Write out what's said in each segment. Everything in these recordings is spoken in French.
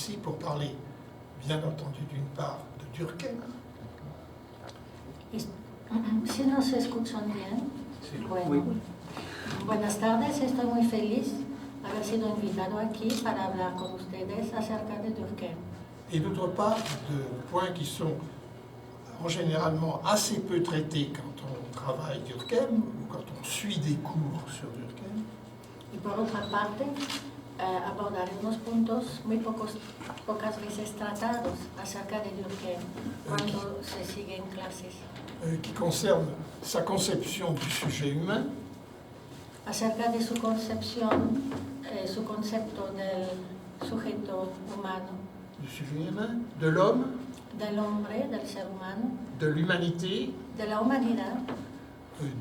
ici pour parler, bien entendu, d'une part de Durkheim. Si nos escuchan bien, bueno, buenas tardes, estoy muy feliz de haber sido invitado aquí para hablar con ustedes acerca de Durkheim. Et d'autre part, de points qui sont en généralement assez peu traités quand on travaille Durkheim ou quand on suit des cours sur Durkheim. Y por otra parte, abordaré unos puntos muy pocas veces tratados acerca de Durkheim cuando se siguen clases. Qui concerne sa conception du sujet humain, Acerca de su concepción, su concepto del sujeto humano, du sujet humain, de l'homme, del hombre, del ser humano, de l'humanité, de la humanidad,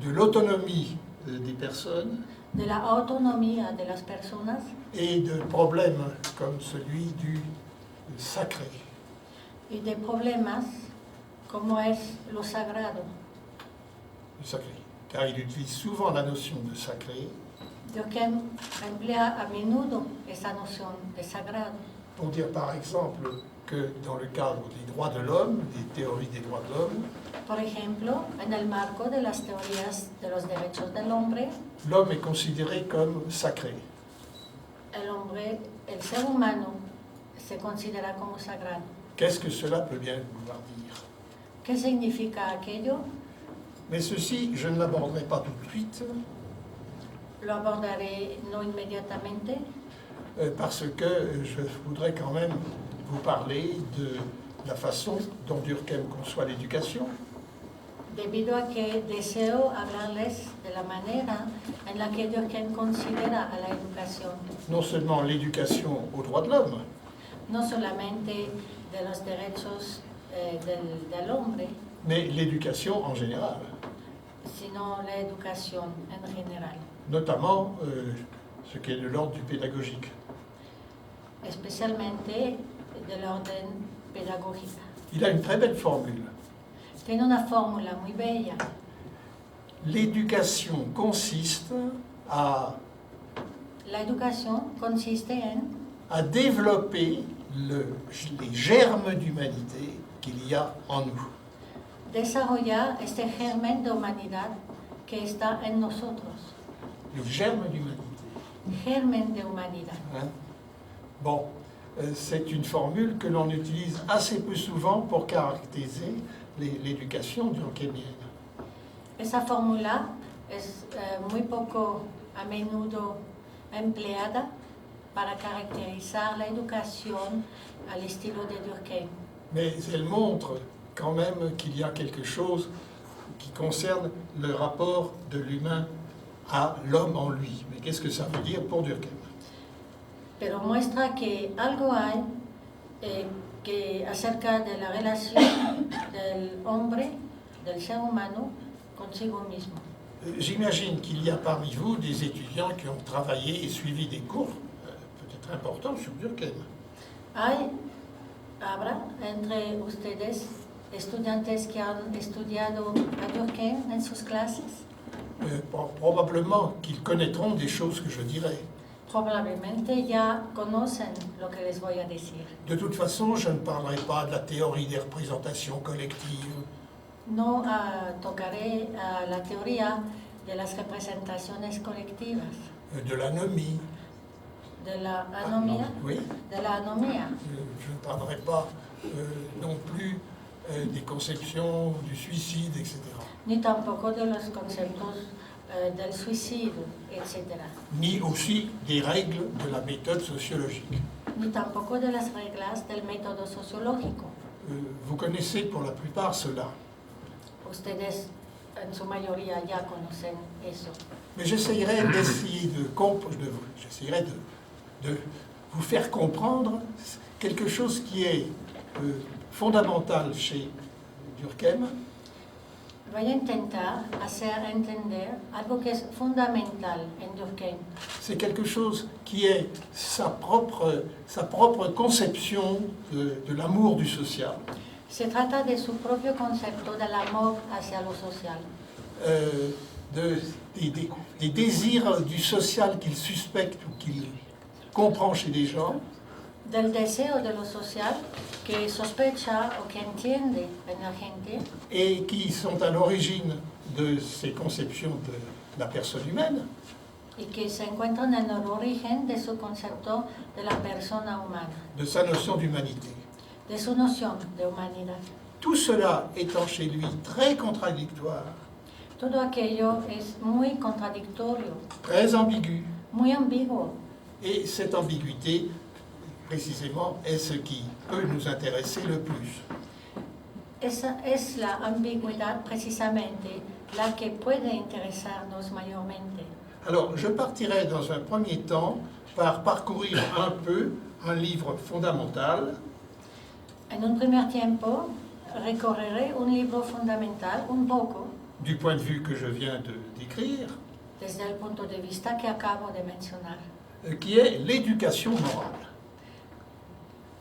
de l'autonomie des personnes de la autonomía de las personas et de problèmes comme celui du sacré. y de problemas como es lo sagrado. Du sacré. Car il utilise souvent la notion de sacré Durkheim emplea a menudo esa noción de sagrado pour dire par exemple que dans le cadre des droits de l'homme, des théories des droits de l'homme, Por ejemplo, en el marco de las teorías de los derechos del hombre, l'homme est considéré comme sacré. el ser humano se considera como sagrado. Qu'est-ce que cela peut bien vouloir dire? ¿Qué significa aquello? Mais ceci, je ne l'aborderai pas tout de suite, Lo abordaré no inmediatamente, parce que je voudrais quand même vous parler de la façon dont Durkheim conçoit l'éducation, debido a que deseo hablarles de la manera en la que Durkheim considera a la educación, non seulement l'éducation aux droits de l'homme, no solamente de los derechos del hombre, mais l'éducation en général, sino la educación en general, notamment ce qui est de l'ordre du pédagogique. especialmente del orden pedagógica. Il a une très belle formule. Tiene una fórmula muy bella. L'éducation consiste à La educación consiste à développer les germes d'humanité qu'il y a en nous. desarrollar este germen de humanidad que está en nosotros. Les germes d'humanité. Germen de humanidad. Hein? Bon, c'est une formule que l'on utilise assez peu souvent pour caractériser l'éducation durkheimienne. Esa fórmula es muy poco a menudo empleada para caracterizar la educación al estilo de Durkheim. Mais elle montre quand même qu'il y a quelque chose qui concerne le rapport de l'humain à l'homme en lui. Mais qu'est-ce que ça veut dire pour Durkheim? Pero muestra que algo hay que acerca de la relación del hombre, del ser humano, consigo mismo. J'imagine qu'il y a parmi vous des étudiants qui ont travaillé et suivi des cours peut-être importants sur Durkheim. Habrá entre ustedes estudiantes que han estudiado a Durkheim en sus clases. Probablement qu'ils connaîtront des choses que je dirais. Probablemente ya conocen lo que les voy a decir. De toute façon, je ne parlerai pas de la théorie des représentations collectives. No tocaré la teoría de las representaciones colectivas, De l'anomie. de la anomia. Oui. De la anomia. Je ne parlerai pas non plus des conceptions du suicide, etc. Ni tampoco de los conceptos del suicidio, etc. Ni aussi des règles de la méthode sociologique. Ni tampoco de las reglas del método sociológico. Vous connaissez pour la plupart cela. Ustedes en su mayoría ya conocen eso. Mais j'essayerai d'essayer de vous faire comprendre quelque chose qui est fondamental chez Durkheim. Voy a intentar hacer entender algo que es fundamental en Durkheim. C'est quelque chose qui est sa propre conception de l'amour du social. Se trata de su propio concepto del amor hacia lo social. Des désirs du social qu'il suspecte ou qu'il comprend chez des gens. del deseo de lo social que sospecha o que entiende en la gente et qui sont à l'origine de ces conceptions de la personne humaine, y que se encuentran en el origen de su concepto de la persona humana, de sa notion d'humanité. de su noción de humanidad. Tout cela étant chez lui très contradictoire, Todo aquello es muy contradictorio, très ambigu, muy ambiguo. et cette ambiguïté, précisément, est ce qui peut nous intéresser le plus. Esa es la ambigüedad precisamente la que puede interesarnos mayormente. Alors, je partirai dans un premier temps par parcourir un peu un livre fondamental, En un primer tiempo recorreré un libro fundamental un poco du point de vue que je viens de décrire, desde el punto de vista que acabo de mencionar, qui est l'éducation morale.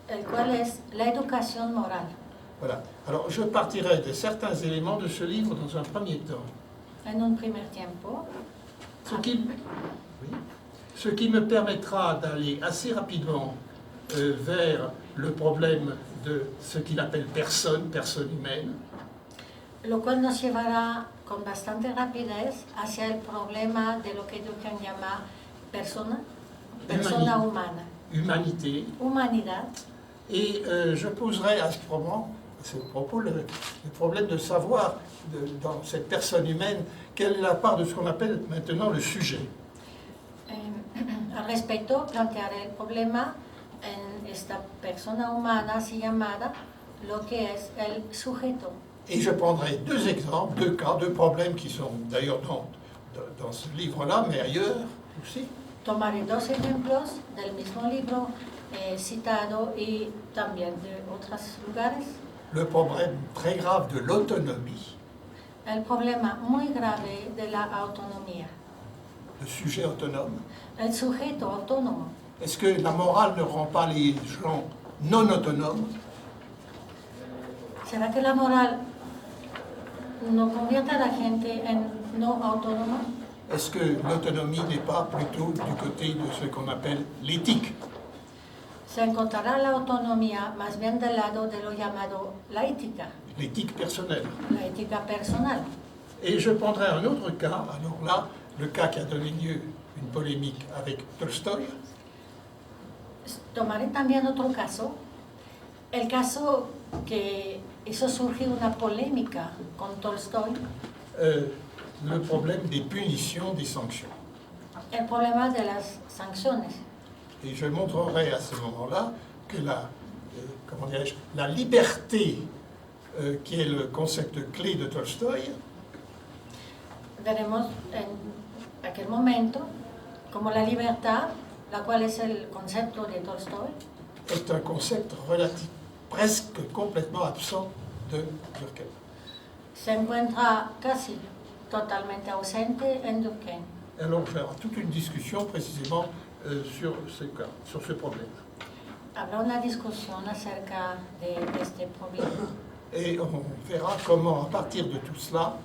el cual es la educación moral. Voilà. Alors, je partirai de certains éléments de ce livre dans un premier temps. En un primer tiempo, Ce qui me permettra d'aller assez rapidement vers le problème de ce qu'il appelle personne humaine, lo cual nos llevará con bastante rapidez hacia el problema de lo que Durkheim llama persona humana, humanité, humanidad. et je poserai à ce propos le problème de savoir dans cette personne humaine quelle est la part de ce qu'on appelle maintenant le sujet. Al respecto, plantearé el problema en esta persona humana así llamada, lo que es el sujeto. Et je prendrai deux exemples, deux cas, deux problèmes qui sont d'ailleurs dans ce livre-là, mais ailleurs aussi. Tomaré dos ejemplos del mismo libro citado y también de otros lugares. Le problème très grave de l'autonomie, El problema muy grave de la autonomía, le sujet autonome. el sujeto autónomo. Est-ce que la morale ne rend pas les gens non autonomes? ¿Será que la moral no convierte a la gente en no autónoma? Est-ce que l'autonomie n'est pas plutôt du côté de ce qu'on appelle l'éthique? Se encontrará la autonomía más bien del lado de lo llamado la ética Personnelle. la ética personal. Et je prendrai un autre cas, alors là, le cas qui a donné lieu à une polémique avec Tolstoï, Tomaré también otro caso, el caso que hizo surgir una polémica con Tolstoy, le problème des punitions, des sanctions. el problema de las sanciones. Et je montrerai à ce moment-là que la liberté, qui est le concept clé de Tolstoï, Veremos en aquel momento como la libertad, la cual es el concepto de Tolstoy, est un concept relatif, presque complètement absent de Durkheim. se encuentra casi totalmente ausente en Durkheim. Alors, il y aura toute une discussion précisément sur ce cas, sur ce problème. Habrá una discusión acerca de este problema. Et on verra comment, à partir de tout cela,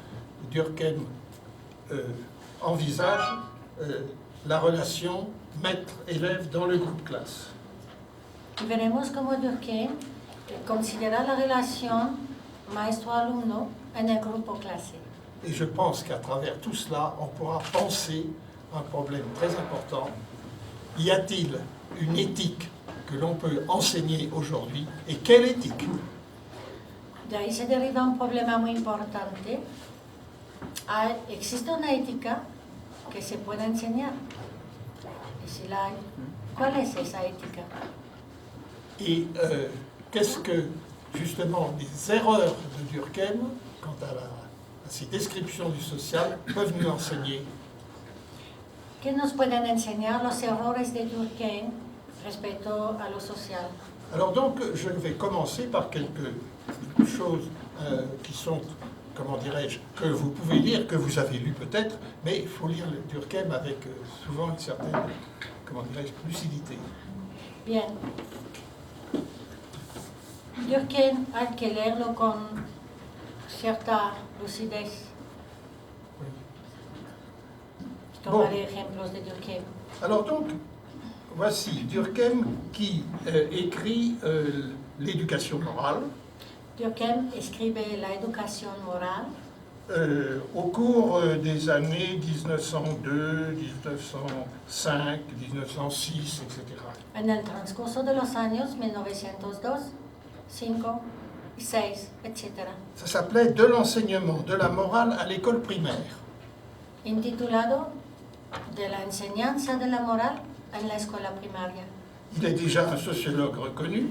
Durkheim envisage la relation maître-élève dans le groupe classe. Y veremos cómo Durkheim considera la relación maestro-alumno en el grupo clase. Et je pense qu'à travers tout cela, on pourra penser un problème très important. Y a-t-il une éthique que l'on peut enseigner aujourd'hui? Et quelle éthique? De ahí se deriva un problema muy importante. ¿Existe una ética que se pueda enseñar? Y si la hay, ¿cuál es esa ética? Et qu'est-ce que, justement, les erreurs de Durkheim, quant à ces descriptions du social, peuvent nous enseigner? ¿Qué nos pueden enseñar los errores de Durkheim respecto a lo social? Alors donc, je vais commencer par quelques choses qui sont, comment dirais-je, que vous pouvez lire, que vous avez lu peut-être, mais il faut lire le Durkheim avec souvent une certaine, comment dirais-je, lucidité. Bien. Durkheim hay que leerlo con cierta lucidez. Oui. Tomaré ejemplos de Durkheim. Alors donc, voici Durkheim qui écrit l'éducation morale Durkheim escribe la educación moral au cours des années 1902, 1905, 1906, etc. en el transcurso de los años 1902, 5, 6, etc. Ça s'appelait De l'enseignement de la morale à l'école primaire. Intitulado De la enseñanza de la moral en la escuela primaria. Il est déjà un sociologue reconnu.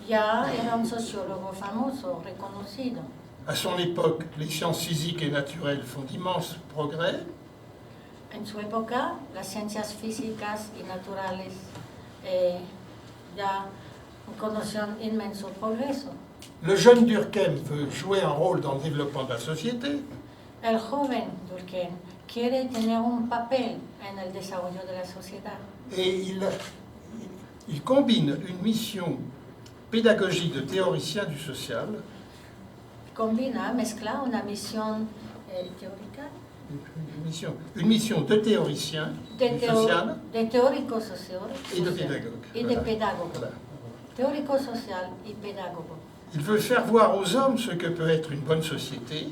Ya era un sociólogo famoso, reconocido. À son époque, les sciences physiques et naturelles font d'immenses progrès. En su época, las ciencias físicas y naturales ya conocían inmenso progreso. Le jeune Durkheim veut jouer un rôle dans le développement de la société. El joven Durkheim quiere tener un papel en el desarrollo de la sociedad. Et il combine une mission pédagogique de théoricien du social, Mezcla una misión teórica, une mission de théoricien du social de teórico social et de pédagogue. y de pedagogo. Voilà. Teórico social y pedagogo. Il veut faire voir aux hommes ce que peut être une bonne société.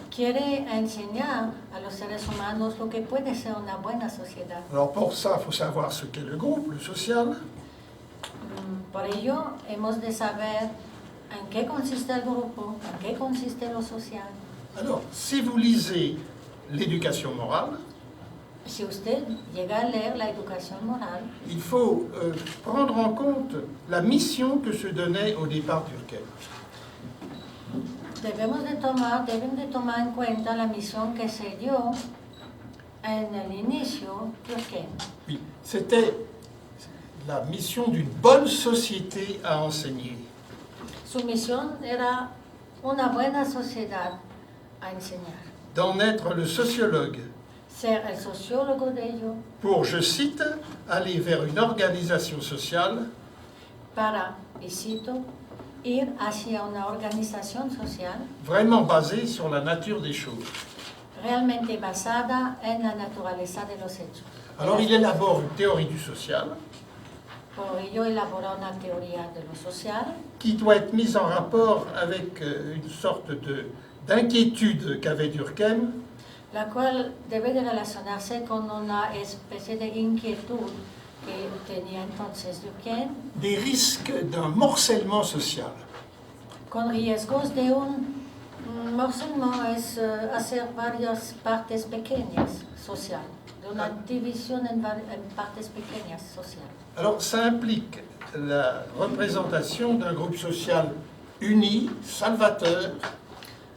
Quiere enseñar a los seres humanos lo que puede ser una buena sociedad. Alors pour ça, il faut savoir ce qu'est le groupe, le social. Por ello, hemos de saber en qué consiste el grupo, en qué consiste lo social. Alors, si vous lisez l'éducation morale, Si usted llega a leer la educación moral, il faut prendre en compte la mission que se donnait au départ Durkheim. deben de tomar en cuenta la misión que se dio en el inicio Durkheim. Oui, c'était la mission d'une bonne société à enseigner. Su misión era una buena sociedad a enseñar. D'en être le sociologue Ser el sociólogo de ello pour, je cite, aller vers une organisation sociale para, y cito, ir hacia una organización social vraiment basée sur la nature des choses. realmente basada en la naturaleza de los hechos. Alors il élabore une théorie du social Por ello elabora una teoría de lo social qui doit être mise en rapport avec une sorte d'inquiétude qu'avait Durkheim la cual debe de relacionarse con una especie de inquietud que tenía entonces Durkheim, des risques d'un morcellement social. con riesgos de un morcellement, es hacer varias partes pequeñas social, de una división en partes pequeñas social. Alors ça implique la représentation d'un groupe social uni, salvateur,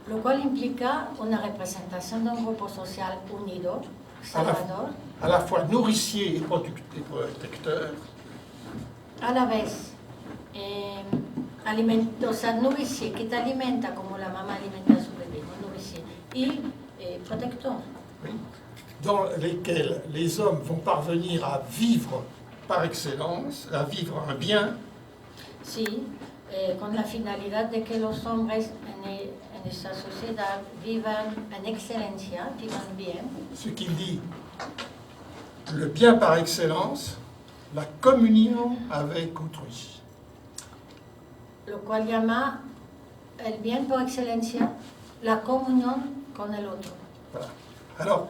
Lo cual implica una representación de un grupo social unido, salvador, à la fois nourricier et protecteur, a la vez nourricier, que te alimenta como la mamá alimenta a su bebé, ¿no? Nourricier, y protector, oui, dans lesquels les hommes vont parvenir à vivre par excellence, à vivre un bien, sí, con la finalidad de que los hombres en esa sociedad vivan en excelencia, vivan bien, ce qu'il dit, le bien par excellence, la communion avec autrui. lo cual llama el bien por excelencia la comunión con el otro. Voilà. Alors,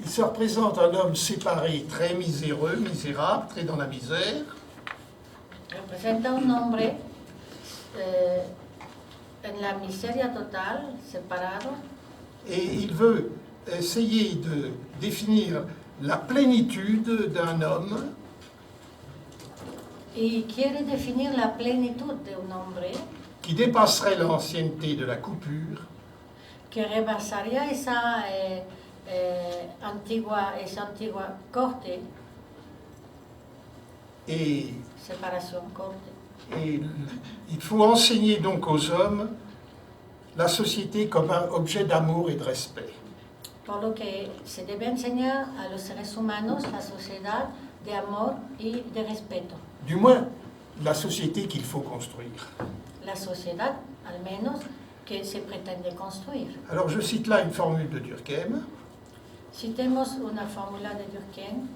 il se représente un homme séparé, très miséreux, misérable, très dans la misère, Representa un hombre en la miseria total, separado, et il veut essayer de définir la plénitude d'un homme y quiere definir la plenitud de un hombre qui dépasserait l'ancienneté de la coupure que rebasaría esa antigua corte, et, separación, corte. et il faut enseigner donc aux hommes la société comme un objet d'amour et de respect. Por lo que se debe enseñar a los seres humanos la sociedad de amor y de respeto. Du moins, la société qu'il faut construire. La sociedad, al menos, que se pretende construir. Alors je cite là une formule de Durkheim. Citemos una fórmula de Durkheim.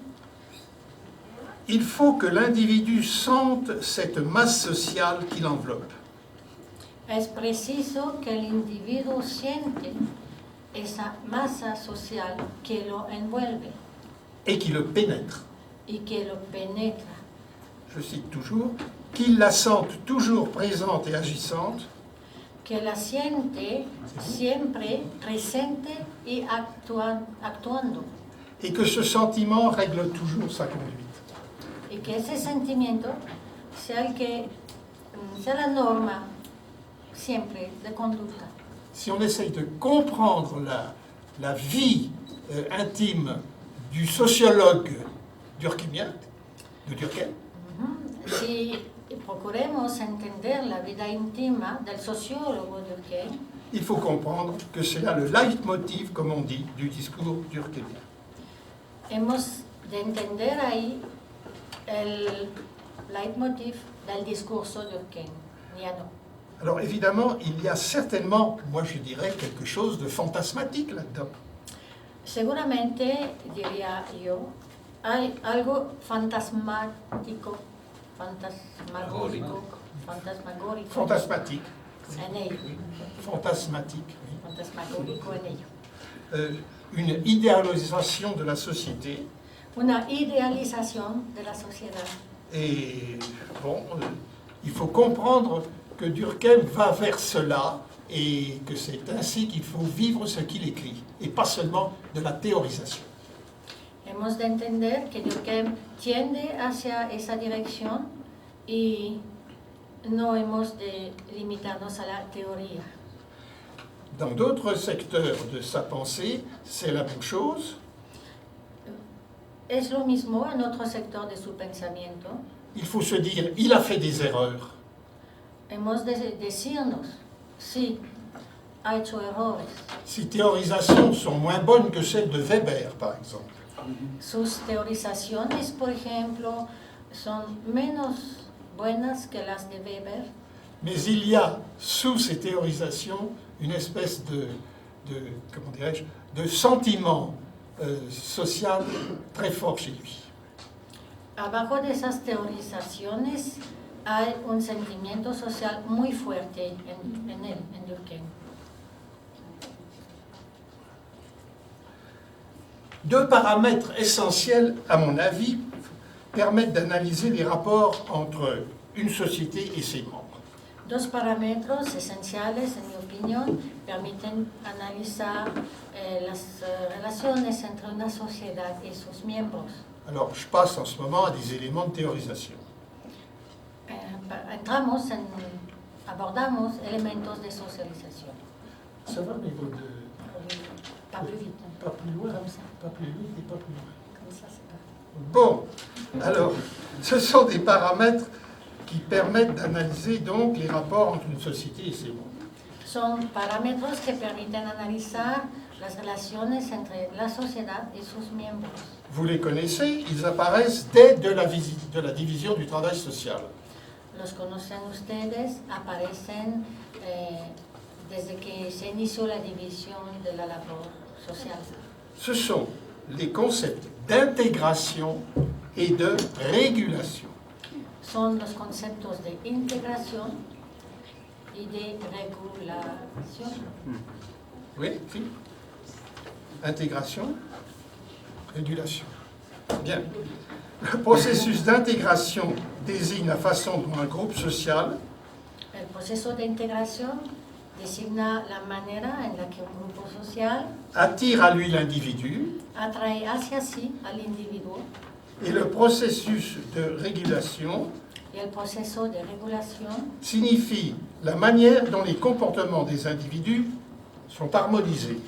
il faut que l'individu sente cette masse sociale qui l'enveloppe. Es preciso que el individuo siente esa masa social que lo envuelve Et qui le pénètre. y que lo penetra. Je cite toujours, qu'il la sente toujours présente et agissante, Que la siente siempre presente y actuando. et que ce sentiment règle toujours sa conduite. Y que ese sentimiento sea el que sea la norma siempre de conducta. Si on essaye de comprendre la vie intime du sociologue durkheimien, de Durkheim, Si procuremos entender la vida íntima del sociólogo Durkheim, il faut comprendre que c'est là le leitmotiv, comme on dit, du discours durkheimien. hemos de entender ahí el leitmotiv del discurso durkheimiano. Alors évidemment, il y a certainement, moi je dirais, quelque chose de fantasmatique là-dedans. Seguramente, diría yo, hay algo fantasmático, Fantasmatique. en ello, Fantasmatique, oui. fantasmagórico en ello. Une idéalisation de la société. Una idealización de la sociedad. Et bon, il faut comprendre que Durkheim va vers cela et que c'est ainsi qu'il faut vivre ce qu'il écrit, et pas seulement de la théorisation. Hemos de entender que Durkheim tiende hacia esa dirección y no hemos de limitarnos a la teoría. Dans d'autres secteurs de sa pensée, c'est la même chose. Es lo mismo en otro sector de su pensamiento. Il faut se dire, il a fait des erreurs. Hemos de decirnos, sí, ha hecho errores. Ses théorisations sont moins bonnes que celles de Weber, par exemple. Sus teorizaciones, por ejemplo, son menos buenas que las de Weber, Mais il y a sous ces théorisations une espèce comment dirais-je, de sentiment social très fort chez lui. abajo de esas teorizaciones hay un sentimiento social muy fuerte en él, en Durkheim. Deux paramètres essentiels, à mon avis, permettent d'analyser les rapports entre une société et ses membres. Dos parámetros esenciales, en mi opinión, permiten analizar las relaciones entre una sociedad y sus miembros. Alors, je passe en ce moment à des éléments de théorisation. Abordamos elementos de socialización. Ça va au niveau de... Pas plus vite. Pas plus loin, Comme ça. pas plus vite et pas plus loin. Comme ça, c'est pas... Bon, alors, ce sont des paramètres qui permettent d'analyser donc les rapports entre une société et ses membres. Son parámetros que permiten analizar las relaciones entre la sociedad y sus miembros. Vous les connaissez, ils apparaissent dès de la division du travail social. Los conocen ustedes, aparecen desde que se inició la división de la labor social. Ce sont les concepts d'intégration et de régulation. Son los conceptos de integración y de regulación. Oui, si. Intégration, régulation. Bien. Le processus d'intégration désigne la façon dont un groupe social El proceso de integración designa la manera en la que un grupo social attire à lui l'individu, atrae hacia sí al individuo, et le processus de régulation y el proceso de regulación signifie la manière dont les comportements des individus sont harmonisés.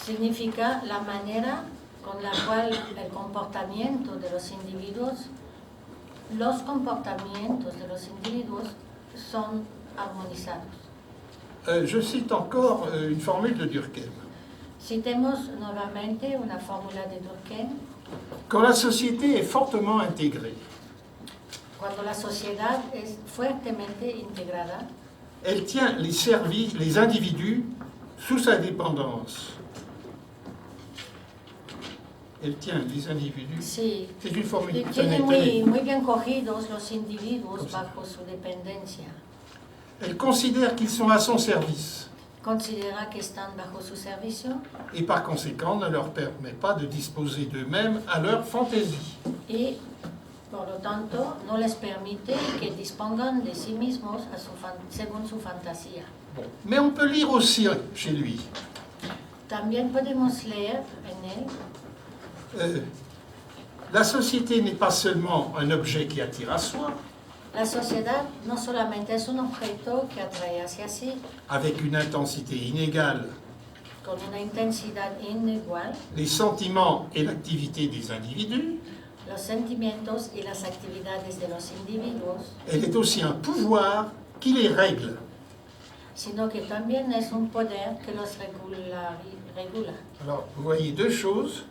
significa la manera con la cual el comportamiento de los comportamientos de los individuos son armonizados. Je cite encore une formule de Durkheim. Citemos nuevamente una fórmula de Durkheim. Quand la société est fortement intégrée, Cuando la sociedad es fuertemente integrada, elle tient les individus sous sa dépendance. Elle tient les individus. Sí, C'est une formule. y tiene muy bien cogidos los individuos bajo su dependencia. Elle considère qu'ils sont à son service Considera que están bajo su servicio et par conséquent ne leur permet pas de disposer d'eux-mêmes à leur fantaisie. y, por lo tanto, no les permite que dispongan de sí mismos según su fantasía. Bon. Mais on peut lire aussi chez lui. También podemos leer en él, La société n'est pas seulement un objet qui attire à soi, la sociedad no solamente es un objeto que atrae hacia sí, avec une intensité inégale, con una intensidad inigual, les sentiments et l'activité des individus, los sentimientos y las actividades de los individuos, elle est aussi un pouvoir qui les règle. sino que también es un poder que los regula. Alors, vous voyez deux choses.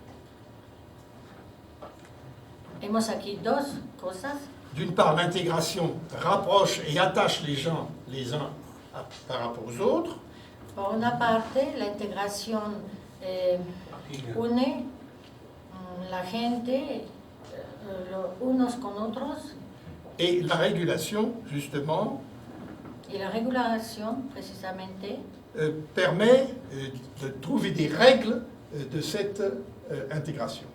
Hemos aquí dos cosas. D'une part, l'intégration rapproche et attache les gens les uns par rapport aux autres. Por una parte, la integración une la gente unos con otros, Et la régulation, justement, y la regulación, precisamente, permet de trouver des règles de cette intégration.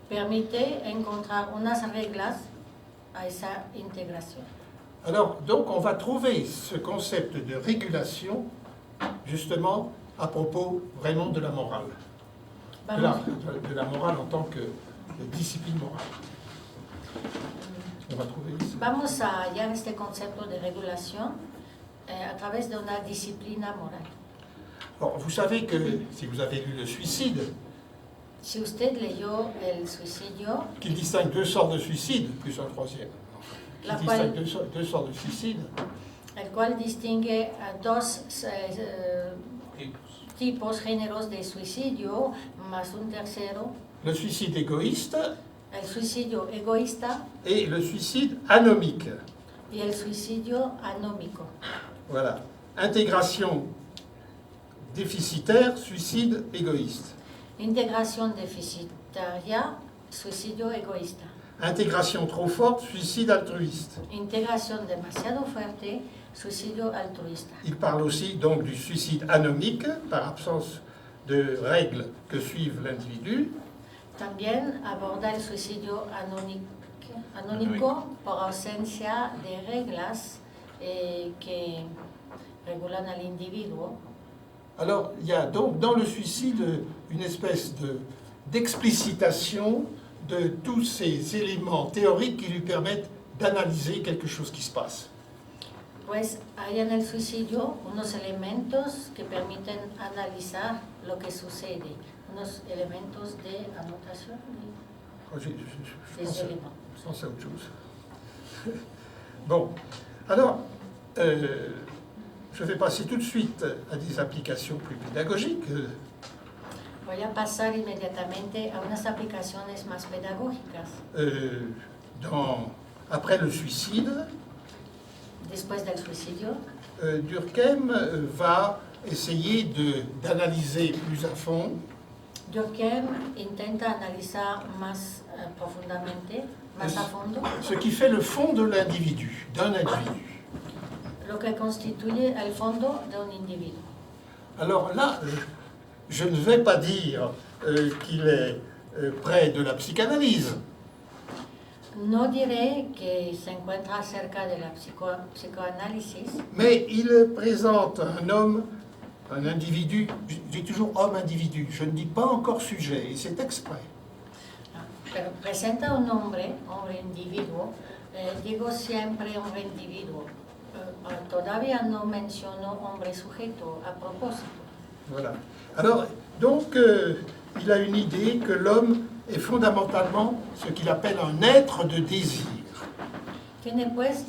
permite encontrar unas reglas a esa integración. Alors, donc, on va trouver ce concept de régulation, justement, à propos vraiment de la morale. De la morale en tant que discipline morale. On va trouver ça. Vamos a hallar este concepto de regulación a través de una disciplina moral. Alors, vous savez que, si vous avez lu le suicide, Si usted leyó El suicidio, qu'il distingue deux sortes de suicide, plus un troisième, qui distingue deux sortes de suicide, el cual distingue a dos tipos, géneros de suicidio, más un tercero, le suicide égoïste el suicidio egoísta et le suicide anomique. y el suicidio anómico. Voilà. Intégration déficitaire, suicide égoïste. Integración deficitaria, suicidio egoísta. Intégration trop forte, suicide altruiste. Integración demasiado fuerte, suicidio altruista. Il parle aussi donc du suicide anomique, par absence de règles que suivent l'individu. También aborda el suicidio anónico por ausencia de reglas que regulan al individuo. Alors, il y a donc dans le suicide une espèce d'explicitation de tous ces éléments théoriques qui lui permettent d'analyser quelque chose qui se passe. Pues hay en el suicidio unos elementos que permiten analizar lo que sucede, unos elementos de anotación Je des éléments. pense à autre chose. Bon, alors, je vais passer tout de suite à des applications plus pédagogiques. Voy a pasar inmediatamente a unas aplicaciones más pedagógicas. Après le suicide, Después del suicidio, Durkheim va essayer d'analyser plus à fond Durkheim intenta analizar más profundamente, más a fondo, ce qui fait le fond de l'individu, d'un individu. lo que constituye el fondo de un individuo. Alors là, je ne vais pas dire qu'il est près de la psychanalyse, No diré que se encuentra cerca de la psicoanálisis, mais il présente un homme, un individu, je dis toujours homme-individu, je ne dis pas encore sujet, et c'est exprès. pero presenta un hombre individuo, digo siempre hombre individuo, todavía no menciono hombre sujeto a propósito. Voilà. Alors, donc, il a une idée que l'homme est fondamentalement ce qu'il appelle un être de désir. Tiene pues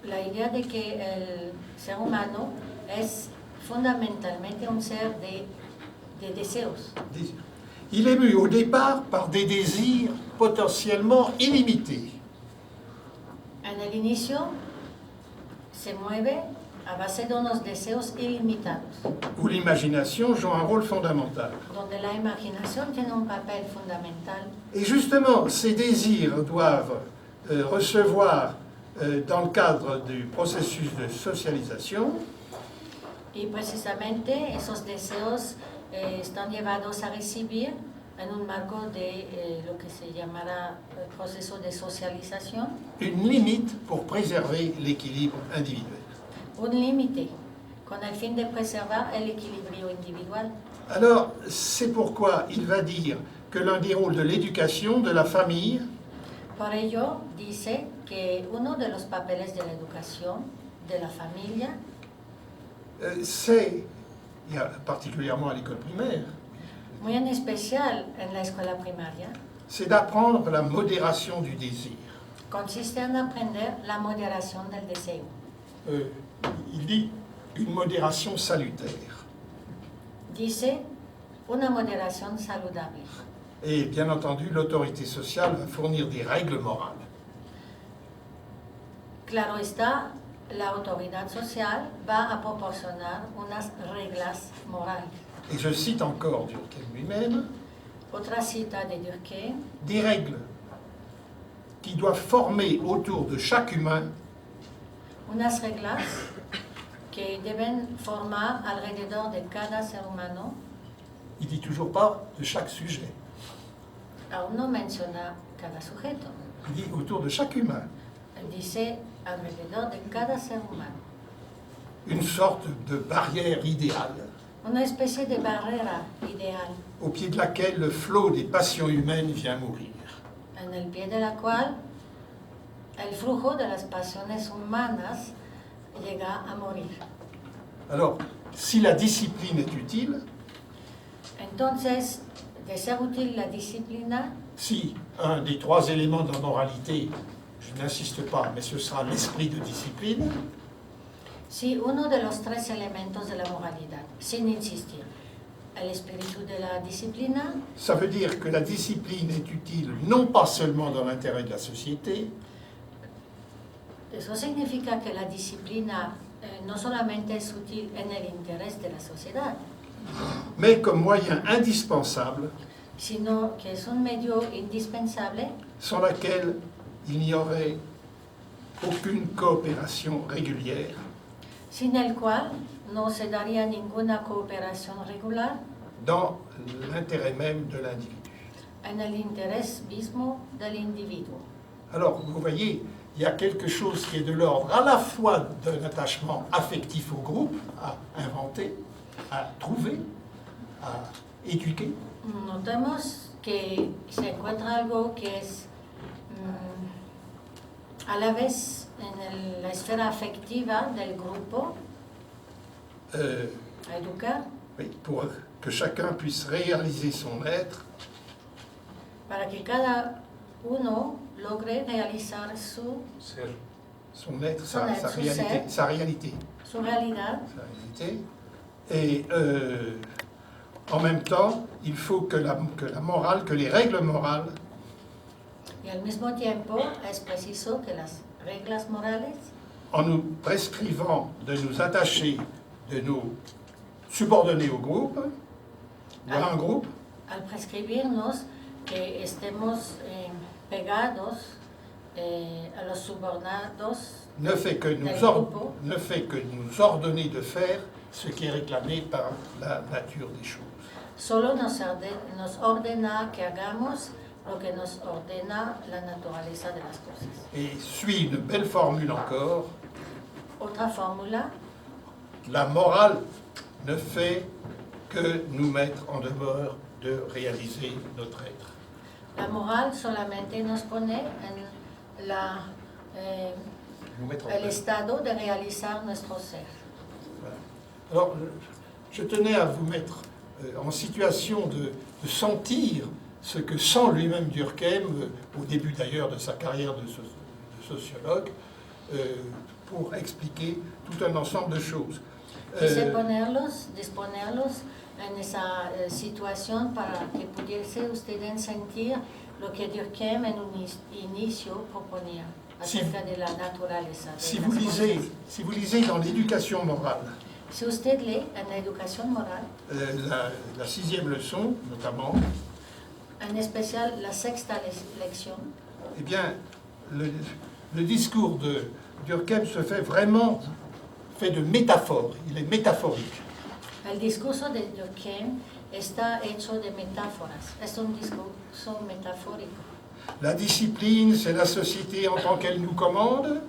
la idea de que el ser humano es fundamentalmente un ser de deseos. Il est mu au départ par des désirs potentiellement illimités. En el inicio se mueve a base de unos deseos ilimitados, où l'imagination joue un rôle fondamental. donde la imaginación tiene un papel fundamental. Et justement, ces désirs doivent recevoir, dans le cadre du processus de socialisation, Y precisamente esos deseos están llevados a recibir en un marco de lo que se llamará el proceso de socialización, une limite pour préserver l'équilibre individuel. un límite con el fin de preservar el equilibrio individual. Alors, c'est pourquoi il va dire que l'un des rôles de l'éducation, de la famille, Por ello dice que uno de los papeles de la educación, de la familia, c'est, et particulièrement à l'école primaire, muy en especial en la escuela primaria, c'est d'apprendre la modération du désir. consiste en aprender la moderación del deseo. Il dit une modération salutaire. Dice una moderación saludable. Et bien entendu, l'autorité sociale va fournir des règles morales. Claro está, la autoridad social va a proporcionar unas reglas morales. Et je cite encore Durkheim lui-même, Otra cita de Durkheim, des règles qui doivent former autour de chaque humain unas reglas que deben formar alrededor de cada ser humano. il dit toujours pas de chaque sujet, Aún no menciona cada sujeto, il dit autour de chaque humain, dice alrededor de cada ser humano. une sorte de barrière idéale Una especie de barrera ideal au pied de laquelle le flot des passions humaines vient mourir. en el pie de la cual el flujo de las pasiones humanas llega a morir. Alors, si la discipline est utile, Entonces, de ser útil la disciplina, si un des trois éléments de la moralité, je n'insiste pas, mais ce sera l'esprit de discipline, si uno de los tres elementos de la moralidad, sin insistir, el espíritu de la disciplina, ça veut dire que la discipline est utile non pas seulement dans l'intérêt de la société, eso significa que la disciplina no solamente es útil en el interés de la sociedad, mais comme moyen indispensable sino que es un medio indispensable sans laquelle il n'y aurait aucune coopération régulière sin el cual no se daría ninguna cooperación regular dans l'intérêt même de l'individu. en el interés mismo del individuo. Alors, vous voyez, il y a quelque chose qui est de l'ordre à la fois d'un attachement affectif au groupe, à inventer, à trouver, à éduquer, Notemos que se encuentra algo que es a la vez en la esfera afectiva del grupo, a educar, oui, pour que chacun puisse réaliser son être, para que cada uno logre realizar son être, Son sa, être, sa son réalité, ser. sa réalité, su realidad. sa réalité. Et en même temps, il faut que la morale, que les règles morales Y al mismo tiempo es preciso que las reglas morales, en nous prescrivant de nous attacher, de nous subordonner au groupe, ou à un groupe, al prescribirnos que estemos pegados a los subordinados, ne fait que nous ordonner de faire ce qui est réclamé par la nature des choses. solo nos ordena que hagamos lo que nos ordena la naturaleza de las cosas. Et suit une belle formule encore, Otra fórmula, la morale ne fait que nous mettre en demeure de réaliser notre être. la moral solamente nos pone en Nous mettre en el demeure. estado de realizar nuestro ser. Voilà. Alors, je tenais à vous mettre en situation de sentir ce que sent lui-même Durkheim, au début d'ailleurs de sa carrière de sociologue, pour expliquer tout un ensemble de choses. Disponerlos en esa situación para que pudiese ustedes sentir lo que Durkheim en un inicio proponía. acerca de la naturaleza. Si vous lisez dans l'éducation morale, Si usted lee en la educación moral, la 6e leçon notamment, en especial la sexta lección, eh bien, le discours de Durkheim se fait vraiment fait de métaphores, il est métaphorique. el discurso de Durkheim está hecho de metáforas, es un discurso metafórico. La discipline, c'est la société en tant qu'elle nous commande.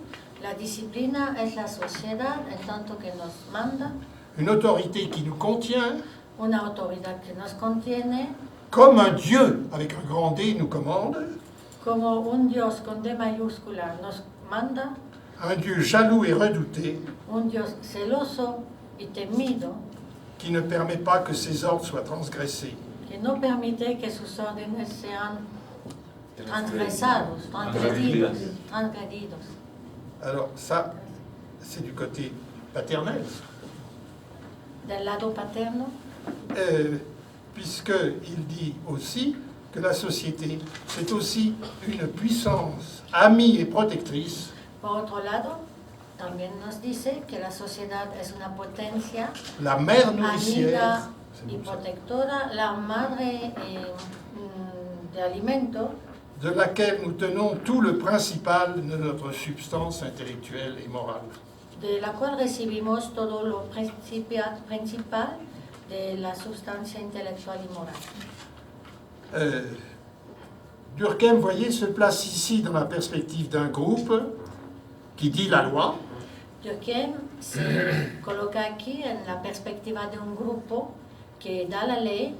La disciplina es la sociedad en tanto que nos manda, Une autorité qui nous contient, una autoridad que nos contiene, comme un Dieu avec un grand D nous commande, como un Dios con D mayúscula nos manda, un Dieu jaloux et redouté un Dios celoso y temido, qui ne permet pas que ses ordres soient transgressés. que no permite que sus órdenes sean transgredidos. Alors ça, c'est du côté paternel, Del lado paterno, puisqu'il dit aussi que la société, c'est aussi une puissance amie et protectrice por otro lado, también nos dice que la sociedad es una potencia la mère nourricière, amiga c'est y bon ça, protectora, la madre de alimento, de laquelle nous tenons tout le principal de notre substance intellectuelle et morale. de la cual recibimos todo lo principal de la sustancia intelectual y moral. Durkheim, vous voyez, se place ici dans la perspective d'un groupe qui dit la loi, Durkheim se coloca aquí en la perspectiva de un grupo que da la ley,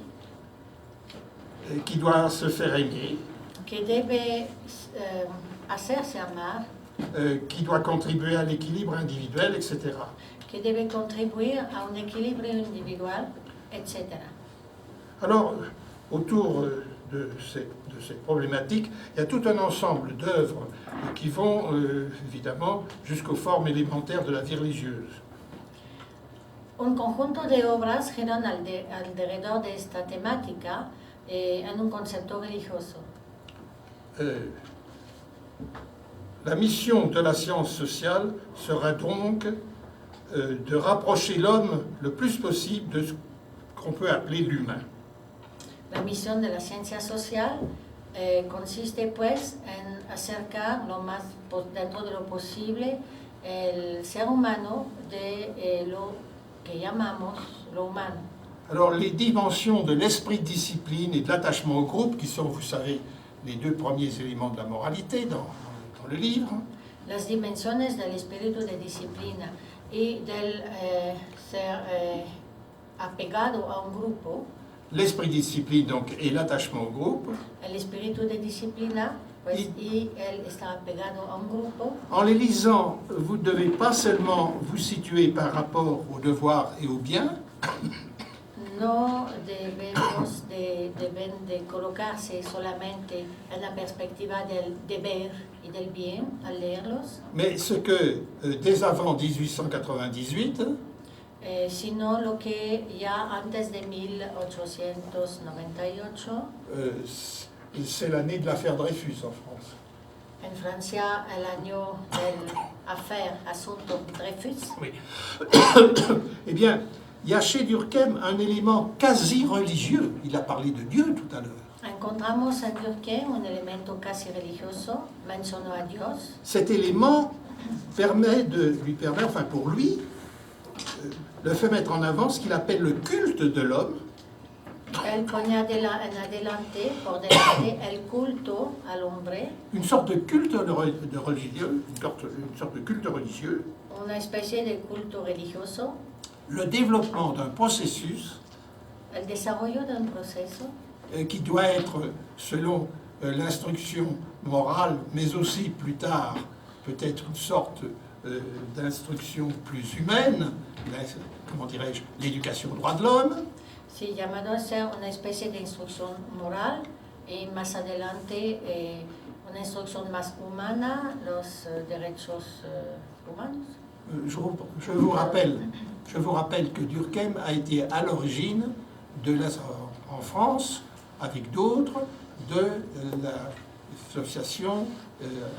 qui doit se faire aimer, que debe hacerse amar, qui doit contribuer à l'équilibre individuel, etc. que debe contribuir a un equilibrio individual, etc. Alors, autour de cette problématique, il y a tout un ensemble d'œuvres qui vont évidemment jusqu'aux formes élémentaires de la vie religieuse. Un conjunto de obras giran alrededor de esta temática en un concepto religioso. La mission de la science sociale sera donc de rapprocher l'homme le plus possible de ce qu'on peut appeler l'humain. La misión de la ciencia social consiste pues en acercar lo más dentro de lo posible el ser humano de lo que llamamos lo humano. Alors les dimensions de l'esprit de discipline et de l'attachement au groupe, qui sont, vous savez, les deux premiers éléments de la moralité dans le livre, Las dimensiones del espíritu de disciplina y del ser apegado a un grupo. l'esprit de discipline donc, et l'attachement au groupe. El espíritu de disciplina pues, y el estar apegado a un grupo. En les lisant, vous ne devez pas seulement vous situer par rapport aux devoirs et aux biens, No debemos de colocarse solamente en la perspectiva del deber y del bien al leerlos, mais ce que, dès avant 1898, sino lo que ya antes de 1898, c'est l'année de l'affaire Dreyfus en France. en Francia, el año del asunto Dreyfus, Oui. Eh bien, il y a chez Durkheim un élément quasi religieux. Il a parlé de Dieu tout à l'heure. encontramos en Durkheim un elemento casi religioso, mencionó a Dios. Cet élément lui permet, enfin pour lui, le fait mettre en avant ce qu'il appelle le culte de l'homme. Él pone en adelante, por delante, el culto al hombre, Une sorte de culte de religieux, une sorte de culte religieux, una especie de culto religioso, le développement d'un processus el desarrollo d'un proceso qui doit être, selon l'instruction morale, mais aussi plus tard, peut-être une sorte d'instruction plus humaine, comment dirais-je, l'éducation aux droits de l'homme. sí, llamado a ser una especie de instrucción moral y más adelante una instrucción más humana, los derechos humanos. Je vous rappelle que Durkheim a été à l'origine en France, avec d'autres, de l'association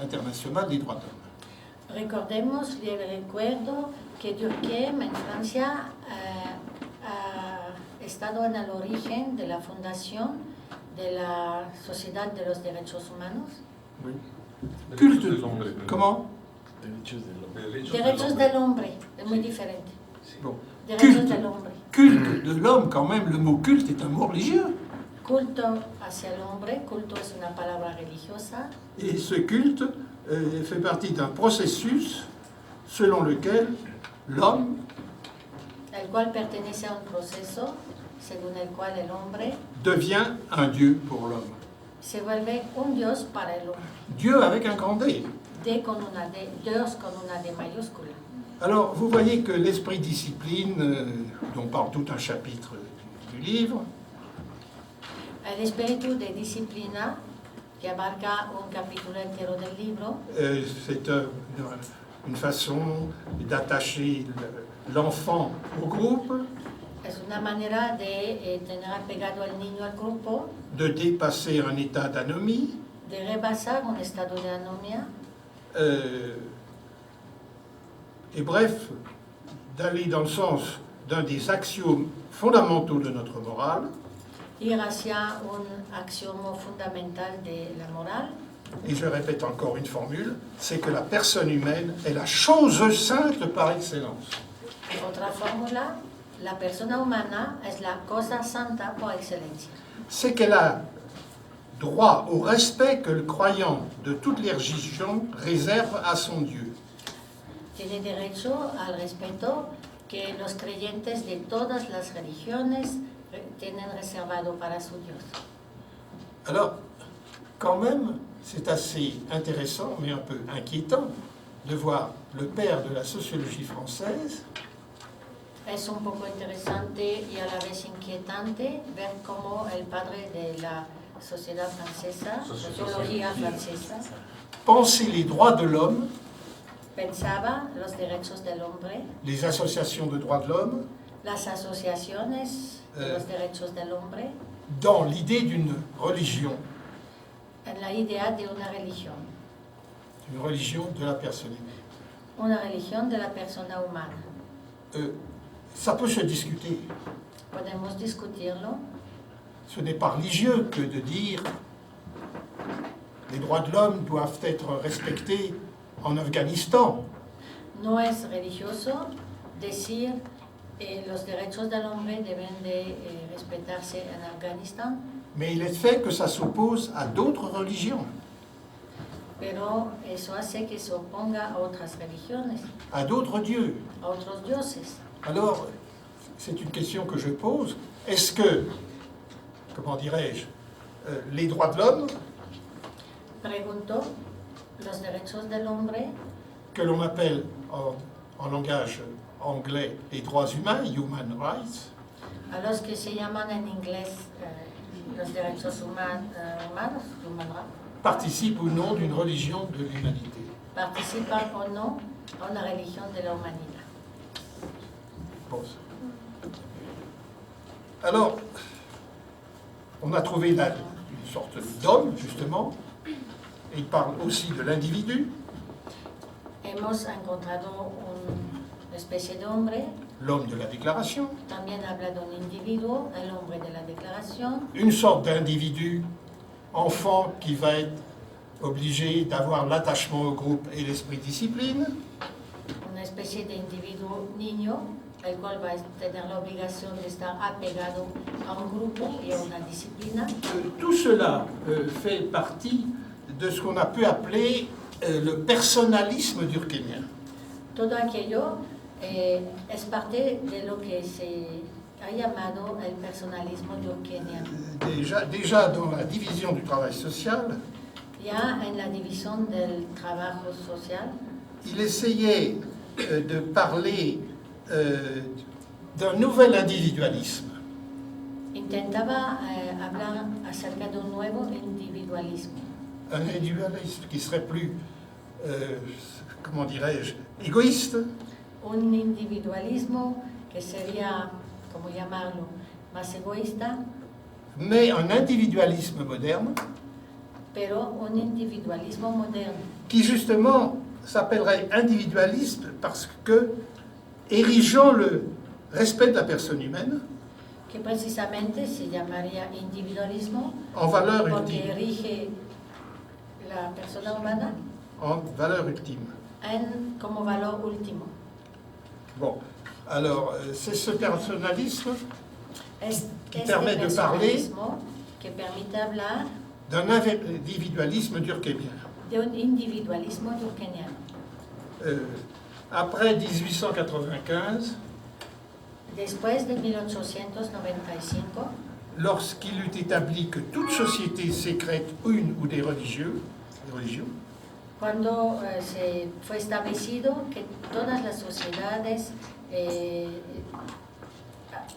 international des droits de l'homme. Recordemos y recuerdo que Durkheim en Francia ha estado en el origen de la fundación de la Sociedad de los Derechos Humanos. Oui. Derechos del hombre. Comment? Derechos del hombre. Derechos del hombre, es muy diferente. Bon. Derechos del hombre. Culte de l'homme, quand même, le mot culte est un mot religieux. Culto hacia el hombre, culto es una palabra religiosa. Et ce culte fait partie d'un processus selon lequel l'homme el cual pertenece a un proceso según el cual el hombre devient un Dieu pour l'homme. se vuelve un Dios para el hombre. Dieu avec un grand D. Dios con una D mayúscula. Alors, vous voyez que l'esprit discipline, dont parle tout un chapitre du livre, El espíritu de disciplina, que abarca un capítulo entero del libro, c'est une façon d'attacher l'enfant au groupe, es una manera de tener apegado al niño al grupo, de dépasser un état d'anomie, de rebasar un estado de anomia, et bref, d'aller dans le sens d'un des axiomes fondamentaux de notre morale, ir hacia un axiomo fundamental de la moral. et je répète encore une formule, c'est que la personne humaine est la chose sainte par excellence. Otra fórmula, la persona humana es la cosa santa por excelencia. C'est qu'elle a droit au respect que le croyant de toutes les religions réserve à son Dieu. Tiene derecho al respeto que los creyentes de todas las religiones tienen reservado para su Dios. Alors, quand même, c'est assez intéressant, mais un peu inquiétant, de voir le père de la sociologie française Es un poco interesante y a la vez inquietante ver cómo el padre de la sociedad francesa, sociología francesa, penser les droits de l'homme, pensaba los derechos del hombre, les associations de droits de l'homme, las asociaciones de los derechos del hombre, dans l'idée d'une religion en la idea de una religión de la personne humaine. una religión de la persona humana. Ça peut se discuter. Podemos discutirlo. Ce n'est pas religieux que de dire les droits de l'homme doivent être respectés en Afghanistan. No es religioso decir los derechos del hombre deben de respetarse en Afganistán, Mais il est fait que ça s'oppose à d'autres religions, pero eso hace que se oponga a otras religiones, à d'autres dieux. a otros dioses. Alors, c'est une question que je pose. Est-ce que, comment dirais-je, les droits de l'homme, Pregunto, los derechos del hombre, que l'on appelle en langage anglais les droits humains, human rights, a los que se llaman en inglés los derechos humanos, human rights, participent ou non d'une religion de l'humanité. participan o no a una religión de la humanidad. Bon. Alors, on a trouvé là une sorte d'homme, justement, et il parle aussi de l'individu, Hemos encontrado una especie de hombre, l'homme de la déclaration, también habla de un individuo, el hombre de la declaración, une sorte d'individu enfant qui va être obligé d'avoir l'attachement au groupe et l'esprit discipline, una especie de individuo niño, el cual va a tener la obligación de estar apegado a un grupo y a una disciplina. Tout cela fait partie de ce qu'on a pu appeler le personnalisme durkheimien. Todo aquello es parte de lo que se ha llamado el personalismo durkheimiano. Déjà dans la division du travail social, Ya en la división del trabajo social, il essayait de parler d'un nouvel individualisme. intentaba hablar acerca de un nuevo individualismo. Un individualisme qui serait plus, comment dirais-je, égoïste, Un individualismo que sería, como llamarlo, más egoísta, mais un individualisme moderne pero un individualismo moderno, qui justement s'appellerait individualiste parce que, érigeant le respect de la personne humaine que precisamente se llamaría individualismo en valeur porque ultime, erige la persona humana como valor último. Bon, alors c'est ce personnalisme qui Este permet de parler personalismo que permite hablar d'un individualisme durkheimien. de un individualismo durkheimiano. Après 1895, Después de 1895, lorsqu'il eut établi que toute société sécrète une ou des religions, cuando se fue establecido que todas las sociedades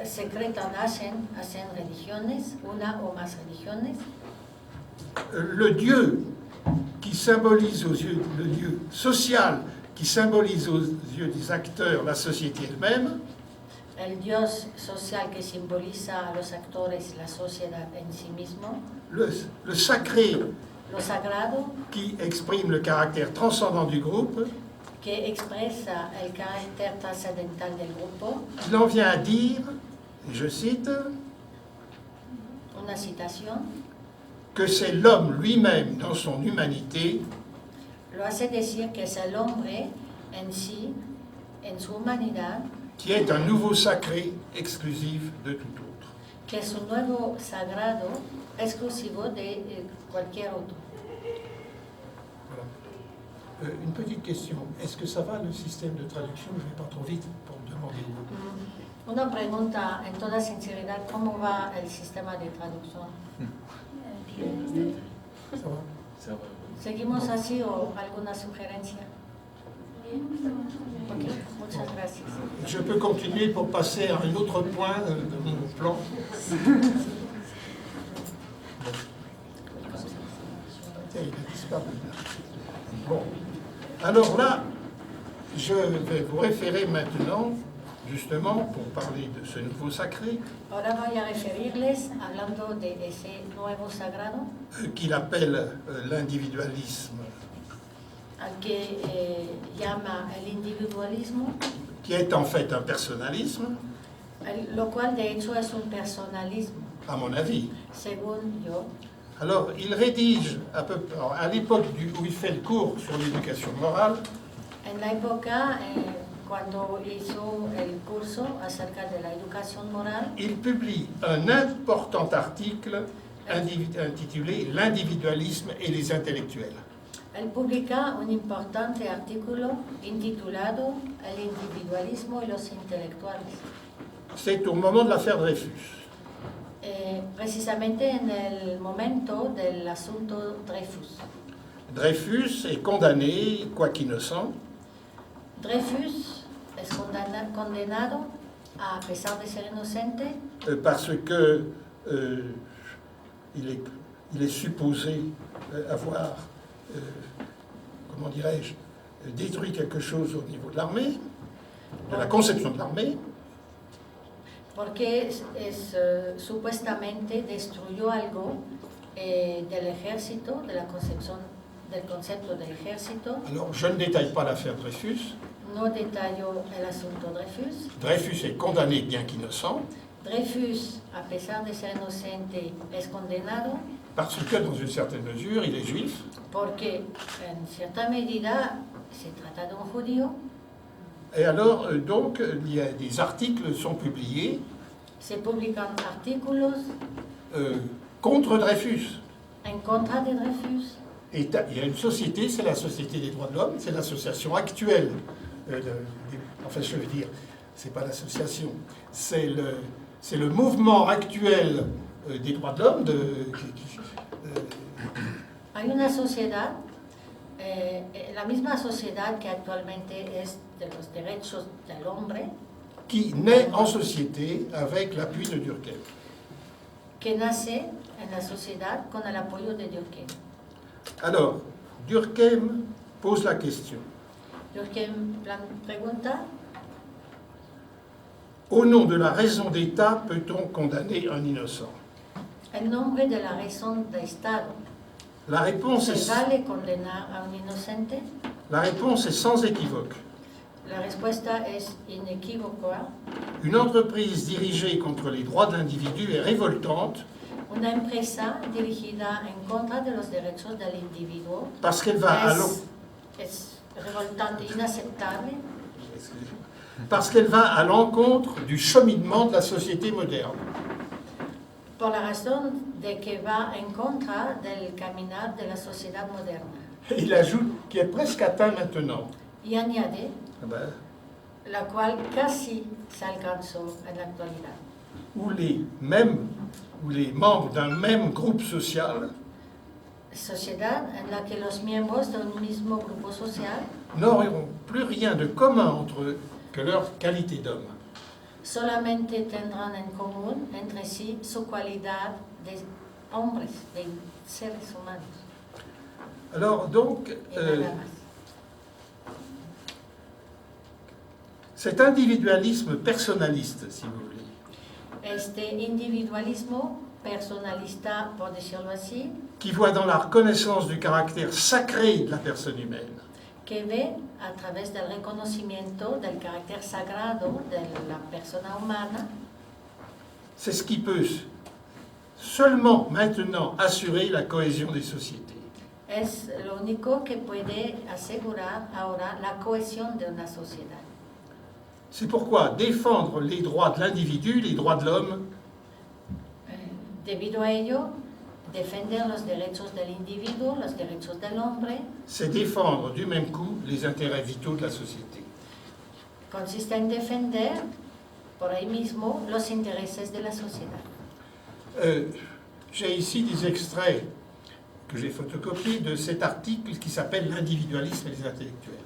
secretas hacen religiones, una o más religiones, le Dieu qui symbolise aux yeux, le Dieu social qui symbolise aux yeux des acteurs la société elle-même, el Dios social que simboliza a los actores la sociedad en sí mismo, le sacré lo sagrado qui exprime le caractère transcendant du groupe, que expresa el carácter trascendental del grupo, il en vient à dire, et je cite, una citación, que c'est l'homme lui-même dans son humanité lo hace decir que es el hombre en sí, en su humanidad, qui est un nouveau sacré exclusif de tout autre. que es un nuevo sagrado exclusivo de cualquier otro. Voilà. Une petite question, est-ce que ça va le système de traduction? Je ne vais pas trop vite pour demander. Una pregunta, en toda sinceridad, ¿cómo va el sistema de traducción? Ça va? Ça va. ¿Seguimos así o alguna sugerencia? Ok, muchas gracias. Je peux continuer pour passer à un autre point de mon plan. Tiens, il a disparu là. Bon, alors là, je vais vous référer maintenant, justement, pour parler de ce nouveau sacré, Ahora voy a referirles, hablando de ese nuevo sagrado, qu'il appelle l'individualisme, al que llama el individualismo, qui est en fait un personnalisme, lo cual de hecho es un personalismo, à mon avis. según yo. Alors, il rédige, à l'époque où il fait le cours sur l'éducation morale, En la época, cuando hizo el curso acerca de la educación moral, il publie un important article intitulé « L'individualisme et les intellectuels ». él publica un importante artículo intitulado El individualismo y los intelectuales. C'est au moment de l'affaire Dreyfus. Precisamente en el momento del asunto Dreyfus. Dreyfus est condamné, quoique innocent, Dreyfus es condenado, a pesar de ser inocente, parce que il est supposé avoir, comment dirais-je, détruit quelque chose au niveau de l'armée, de la conception de l'armée, porque supuestamente destruyó algo del ejército, de la concepción del concepto del ejército. Alors, je ne détaille pas l'affaire Dreyfus. No detallo el asunto Dreyfus. Dreyfus est condamné, bien qu'innocent, Dreyfus, a pesar de ser inocente, es condenado parce que, dans une certaine mesure, il est juif, porque, en cierta medida, se trata de un judío. et alors, donc, il y a des articles sont publiés Se publican artículos contre Dreyfus. en contra de Dreyfus. Et il y a une société, c'est la Société des droits de l'homme, c'est l'association actuelle. Enfin, je veux dire, c'est pas l'association, c'est le mouvement actuel des droits de l'homme. Hay una sociedad, la misma sociedad que actualmente es de los derechos del hombre, qui naît en société avec l'appui de Durkheim. que nace en la sociedad con el apoyo de Durkheim. Alors, Durkheim pose la question. Durkheim pregunta, Au nom de la raison d'État, peut-on condamner un innocent? en nombre de la razón de Estado, La réponse ¿Se est, vale condenar a un inocente? la réponse est sans équivoque. La respuesta es inequívoca. Une entreprise dirigée contre les droits de l'individu est révoltante Una empresa dirigida en contra de los derechos del individuo parce qu'elle va à l'en- es revoltante, inaceptable, parce qu'elle va à l'encontre du cheminement de la société moderne. por la razón de que va en contra del caminar de la sociedad moderna. Et il ajoute qu'il est presque atteint maintenant. Y añade, Ah ben, la cual casi se alcanzó en la actualidad, où les membres d'un même groupe social sociedad en la que los miembros de un mismo grupo social n'auront plus rien de commun entre eux que leur qualité d'homme. solamente tendrán en común entre sí su cualidad de hombres, de seres humanos, Alors donc, y nada más. cet individualisme personnaliste, si vous voulez, Este individualismo personalista, por decirlo así, qui voit dans la reconnaissance du caractère sacré de la personne humaine que ve a través del reconocimiento del carácter sagrado de la persona humana, c'est ce qui peut seulement maintenant assurer la cohésion des sociétés. es lo único que puede asegurar ahora la cohesión de una sociedad. C'est pourquoi défendre les droits de l'individu, les droits de l'homme, Debido a ello, defender los derechos del individuo, los derechos del hombre, c'est défendre du même coup les intérêts vitaux de la société. consiste en defender por ahí mismo los intereses de la sociedad. J'ai ici des extraits que j'ai photocopiés de cet article qui s'appelle L'individualisme et les intellectuels.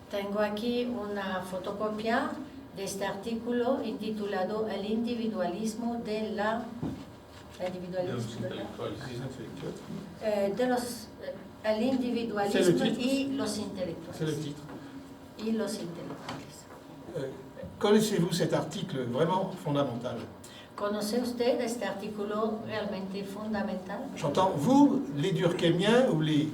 Tengo aquí una fotocopia de este artículo intitulado El individualismo de la... Los individualismo de la- intelectuales. Les intellectuels. de los, el C'est le individualismo titre. y los C'est le intelectuales. titre. Y los intelectuales. Connaissez-vous cet article vraiment fondamental? ¿Conoce usted este artículo realmente fundamental? J'entends vous, les Durkheimiens ou les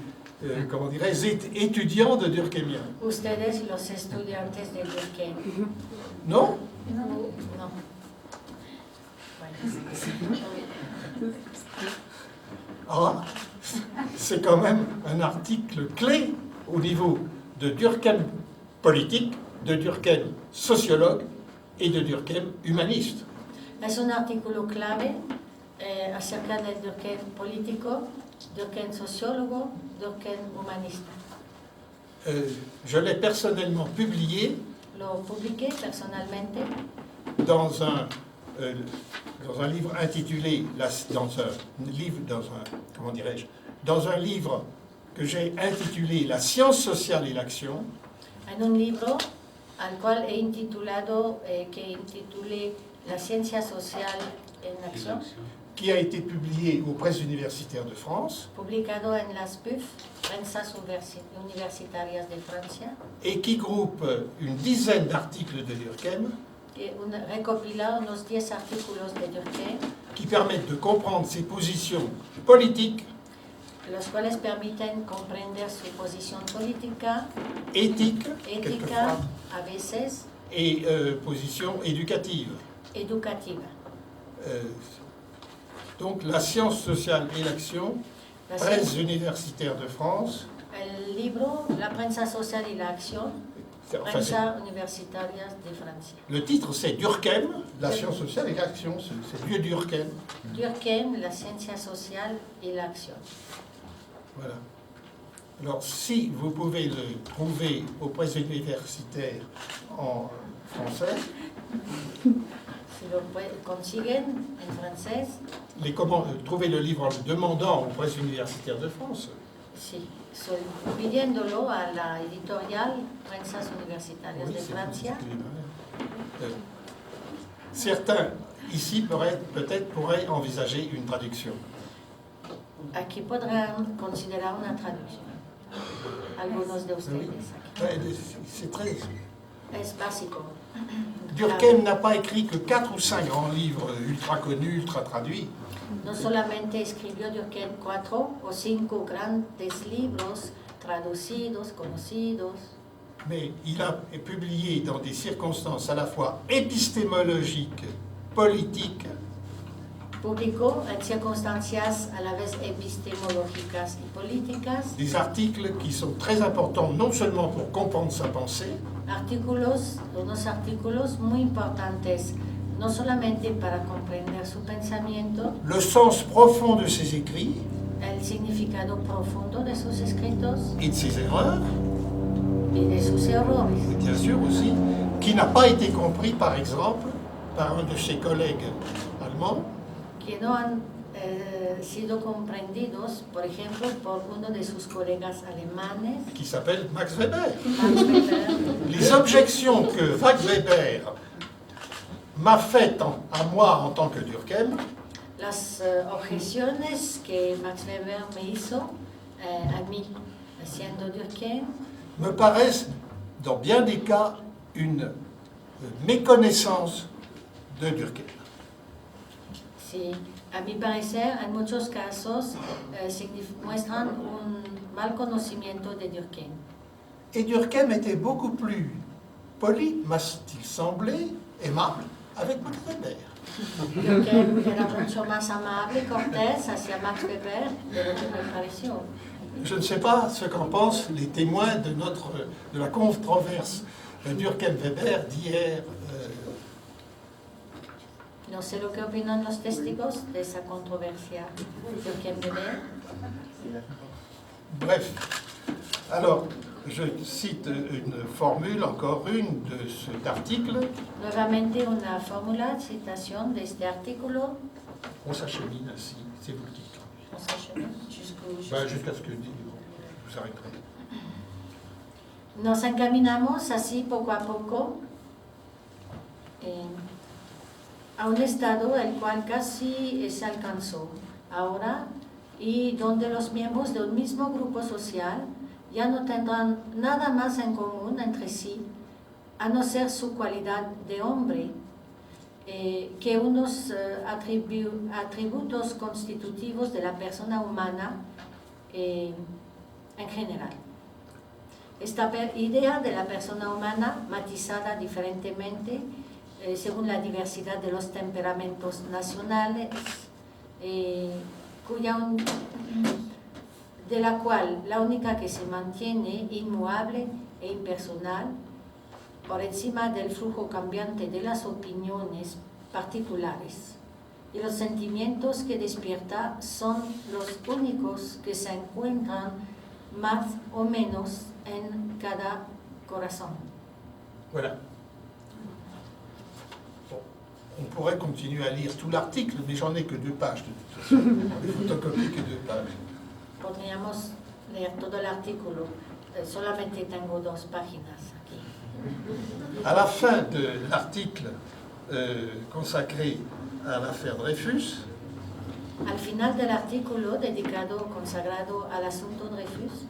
comment dirais-je, étudiants de Durkheimien. Ustedes, los estudiantes de Durkheim. Non? No. Bueno. Ah, c'est quand même un article clé au niveau de Durkheim politique, de Durkheim sociologue et de Durkheim humaniste. Es un artículo clave acerca del Durkheim político, Durkheim sociólogo, Durkheim humanista. Je l'ai personnellement publié Lo publiqué personalmente dans un livre intitulé, dans un livre que j'ai intitulé La science sociale et l'action, en un libro al cual he intitulado, que intitulé La ciencia social en acción, qui a été publié aux presses universitaires de France publicado en las PUF, Prensas Universitarias de Francia, et qui groupe une dizaine d'articles de Durkheim recopila unos 10 artículos de Durkheim, qui permettent de comprendre ses positions politiques, los cuales permiten comprender su posición política, éthiques, ética, quelquefois, a veces et positions éducatives. educativa. Donc la science sociale et l'action, La presse universitaire de France, El libro La prensa social y la acción, enfin, Prensa Universitarias de Francia. le titre c'est Durkheim, la science sociale et l'action, c'est vieux Durkheim. Durkheim, la ciencia social y la acción. Voilà. Alors si vous pouvez le trouver aux presses universitaires en français, Si lo consiguen en francés, trouvez le livre en le demandant aux presses universitaires de France. sí, pidiéndolo a la editorial Prensas Universitarias Oui, de c'est Francia. Certains ici peut-être pourraient envisager une traduction. Aquí podrán considerar una traducción. Algunos de Oui. ustedes aquí. C'est très... Es básico. Durkheim n'a pas écrit que 4 ou 5 grands livres ultra connus, ultra traduits. No solamente escribió Durkheim 4 o 5 grandes libros traducidos, conocidos, Mais il a publié dans des circonstances à la fois épistémologiques, politiques, publicó en circunstancias a la vez epistemológicas y políticas, des articles qui sont très importants non seulement pour comprendre sa pensée, unos artículos muy importantes, no solamente para comprender su pensamiento, le sens profond de ses écrits el significado profundo de sus escritos et de ses erreurs, y de sus errores, et bien sûr aussi, qui n'a pas été compris par exemple par un de ses collègues allemands, que no han sido comprendidos, por ejemplo, por uno de sus colegas alemanes, qui s'appelle Max Weber. Max Weber. Les objections que Max Weber m'a faites à moi en tant que Durkheim Las objeciones que Max Weber me hizo a mí, siendo Durkheim, me paraissent, dans bien des cas, une méconnaissance de Durkheim. sí, a mi parecer, en muchos casos muestran un mal conocimiento de Durkheim. Et Durkheim était beaucoup plus poli, m'a-t-il semblé, aimable, avec Max Weber. Durkheim era mucho más amable y cortés hacia Max Weber de lo que me pareció. Je ne sais pas ce qu'en pensent les témoins de la controverse Durkheim-Weber d'hier. No sé lo que opinan los testigos de esa controversia Durkheim-Weber. Bref, alors je cite une formule, encore une, de cet article. Nuevamente una fórmula, citación de este artículo. On s'achemine ainsi, c'est vous qui On s'achemine jusqu'à ce que vous arrêterez. Nos encaminamos así poco a poco a un estado el cual casi se alcanzó ahora y donde los miembros de un mismo grupo social ya no tendrán nada más en común entre sí, a no ser su cualidad de hombre, que unos atributos constitutivos de la persona humana en general. Esta idea de la persona humana, matizada diferentemente según la diversidad de los temperamentos nacionales, de la cual la única que se mantiene inmutable e impersonal por encima del flujo cambiante de las opiniones particulares y los sentimientos que despierta son los únicos que se encuentran más o menos en cada corazón. Voilà. Bon, on pourrait continuer à lire tout l'article, mais j'en ai que 2 pages de toute façon. On ne photocopie que 2 pages. Podríamos leer todo el artículo, solamente tengo 2 páginas aquí. À la fin de l'article consacré à l'affaire Dreyfus, Al final del artículo consagrado al asunto Dreyfus,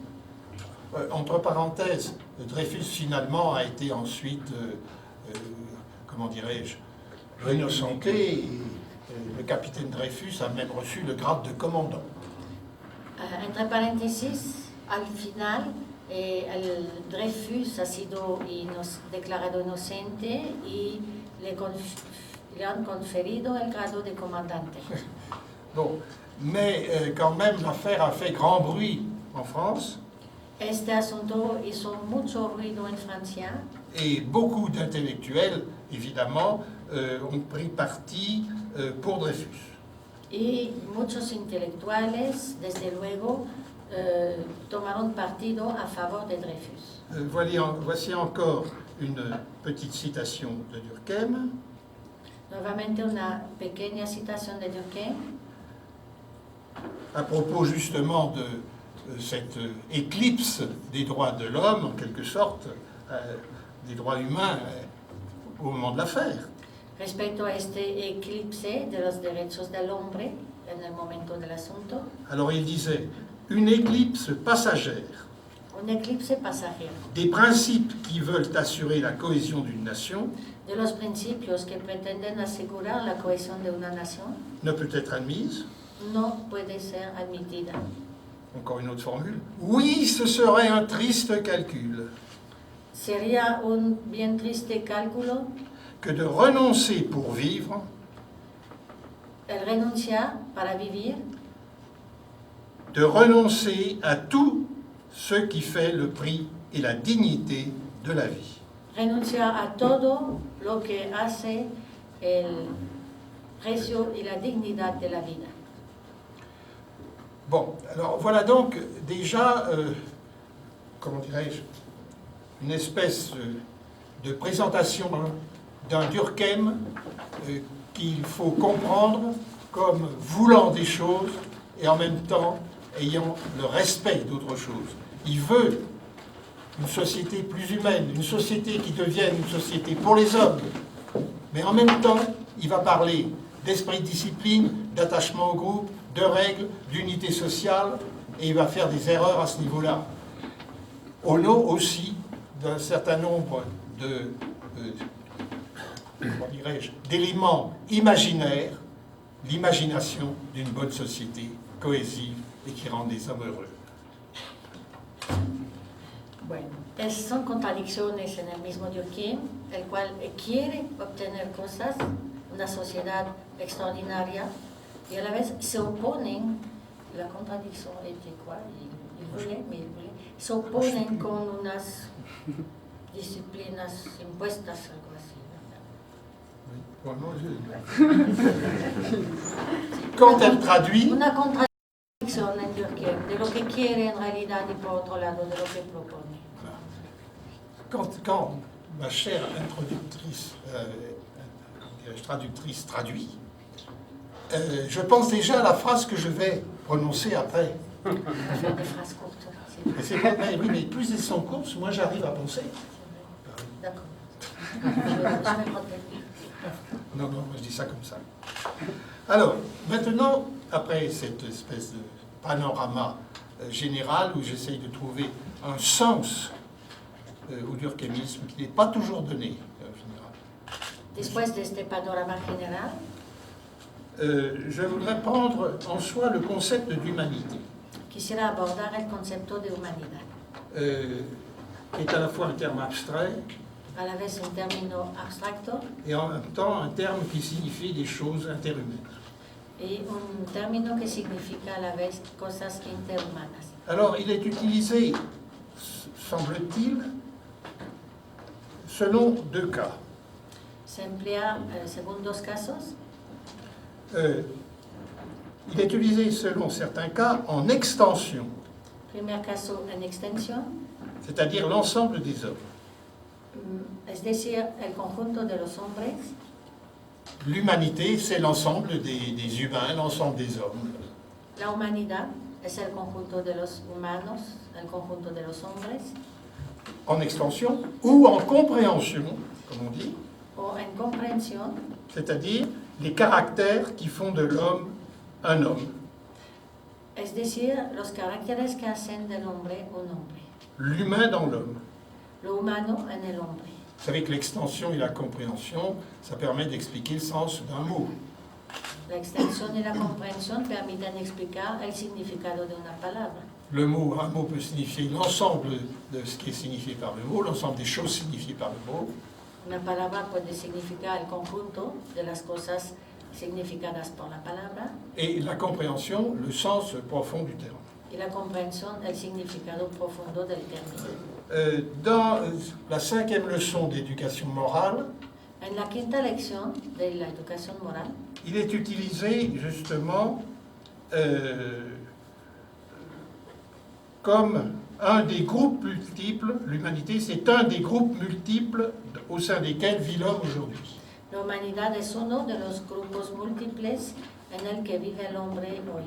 entre parenthèses, Dreyfus finalement a été ensuite, comment dirais-je, innocenté, et le capitaine Dreyfus a même reçu le grade de commandant. entre paréntesis, al final el Dreyfus ha sido declarado inocente y le han conferido el grado de comandante. Bon, mais quand même l'affaire a fait grand bruit en France. Este asunto hizo mucho ruido en Francia. Et beaucoup d'intellectuels, évidemment, ont pris parti pour Dreyfus. Y muchos intelectuales, desde luego, tomaron partido a favor de Dreyfus. Voici encore une petite citation de Durkheim. Nuevamente una pequeña citación de Durkheim. À propos justement de cette éclipse des droits de l'homme, en quelque sorte, des droits humains au moment de l'affaire. Respecto a este eclipse de los derechos del hombre en el momento del asunto. Alors il disait, une éclipse passagère un eclipse pasajero, des principes qui veulent assurer la cohésion d'une nation de los principios que pretenden asegurar la cohesión de una nación, ne peut être admise. no puede ser admitida. Encore une autre formule. Oui, ce serait un triste calcul Sería un bien triste cálculo que de renoncer pour vivre el renunciar para vivir, de renoncer à tout ce qui fait le prix et la dignité de la vie. renunciar a todo lo que hace el precio y la dignidad de la vida. Bon, alors voilà donc déjà, comment dirais-je, une espèce de présentation d'un Durkheim qu'il faut comprendre comme voulant des choses et en même temps ayant le respect d'autres choses. Il veut une société plus humaine, une société qui devienne une société pour les hommes, mais en même temps, il va parler d'esprit de discipline, d'attachement au groupe, de règles, d'unité sociale, et il va faire des erreurs à ce niveau-là. Au nom aussi d'un certain nombre comment dirais-je, d'éléments imaginaires, l'imagination d'une bonne société cohésive et qui rend les hommes heureux. Bueno, son contradicciones en el mismo Durkheim, el cual quiere obtener cosas, una sociedad extraordinaria, y a la vez se oponen, la contradicción était quoi? Se oponen con unas disciplinas impuestas, algo así. Quand elle traduit, Una contradicción en Durkheim, de lo que quiere en realidad y por otro lado de lo que propone. quand ma chère introductrice, traductrice traduit, je pense déjà à la phrase que je vais prononcer après. Faire des phrases courtes. Et c'est pas, oui, mais plus elles sont courtes, moins j'arrive à penser. D'accord. Je vais protéger. Non, moi je dis ça comme ça. Alors, maintenant, après cette espèce de panorama général où j'essaye de trouver un sens au durkhemisme qui n'est pas toujours donné en général. Después de este panorama general, Je voudrais prendre en soi le concept d'humanité, quisiera abordar el concepto de humanidad, qui est à la fois un terme abstrait a la vez un término abstracto et en même temps un terme qui signifie des choses interhumaines. y un término que significa a la vez cosas interhumanas. Alors, il est utilisé, semble-t-il, selon deux cas. Se emplea, según dos casos, Il est utilisé, selon certains cas, en extension, primer caso en extensión, c'est-à-dire l'ensemble des hommes. es decir, el conjunto de los hombres. L'humanité, c'est l'ensemble des humains, l'ensemble des hommes. La humanidad es el conjunto de los humanos, el conjunto de los hombres, En extension ou en compréhension, comme on dit, o en comprensión, c'est-à-dire les caractères qui font de l'homme un homme. es decir, los caracteres que hacen del hombre un hombre, L'humain dans l'homme. lo humano en el hombre. Vous savez que l'extension et la compréhension, ça permet d'expliquer le sens d'un mot. La extensión y la comprensión permiten explicar el significado de una palabra. Un mot peut signifier l'ensemble de ce qui est signifié par le mot, l'ensemble des choses signifiées par le mot. Una palabra puede significar el conjunto de las cosas significadas por la palabra Et la compréhension, le sens profond du terme. y la comprensión, el significado profundo del término. Dans la 5e leçon d'éducation morale, En la quinta lección de la educación moral, il est utilisé justement comme un des groupes multiples, l'humanité c'est un des groupes multiples au sein desquels vit l'homme aujourd'hui. la humanidad es uno de los grupos múltiples en el que vive el hombre hoy.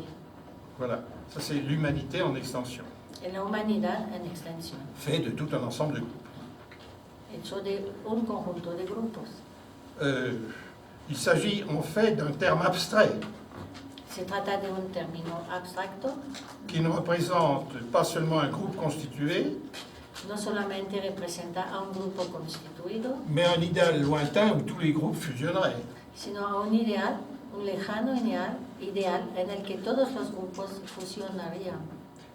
Voilà, ça c'est l'humanité en extension, En la humanidad en extensión, fait de tout un ensemble de groupes. hecho de un conjunto de grupos. Il s'agit en fait d'un terme abstrait. Se trata de un término abstracto, qui ne représente pas seulement un groupe constitué, no solamente representa a un grupo constituido, mais un idéal lointain où tous les groupes fusionneraient. sino a un ideal, un lejano ideal en el que todos los grupos fusionarían.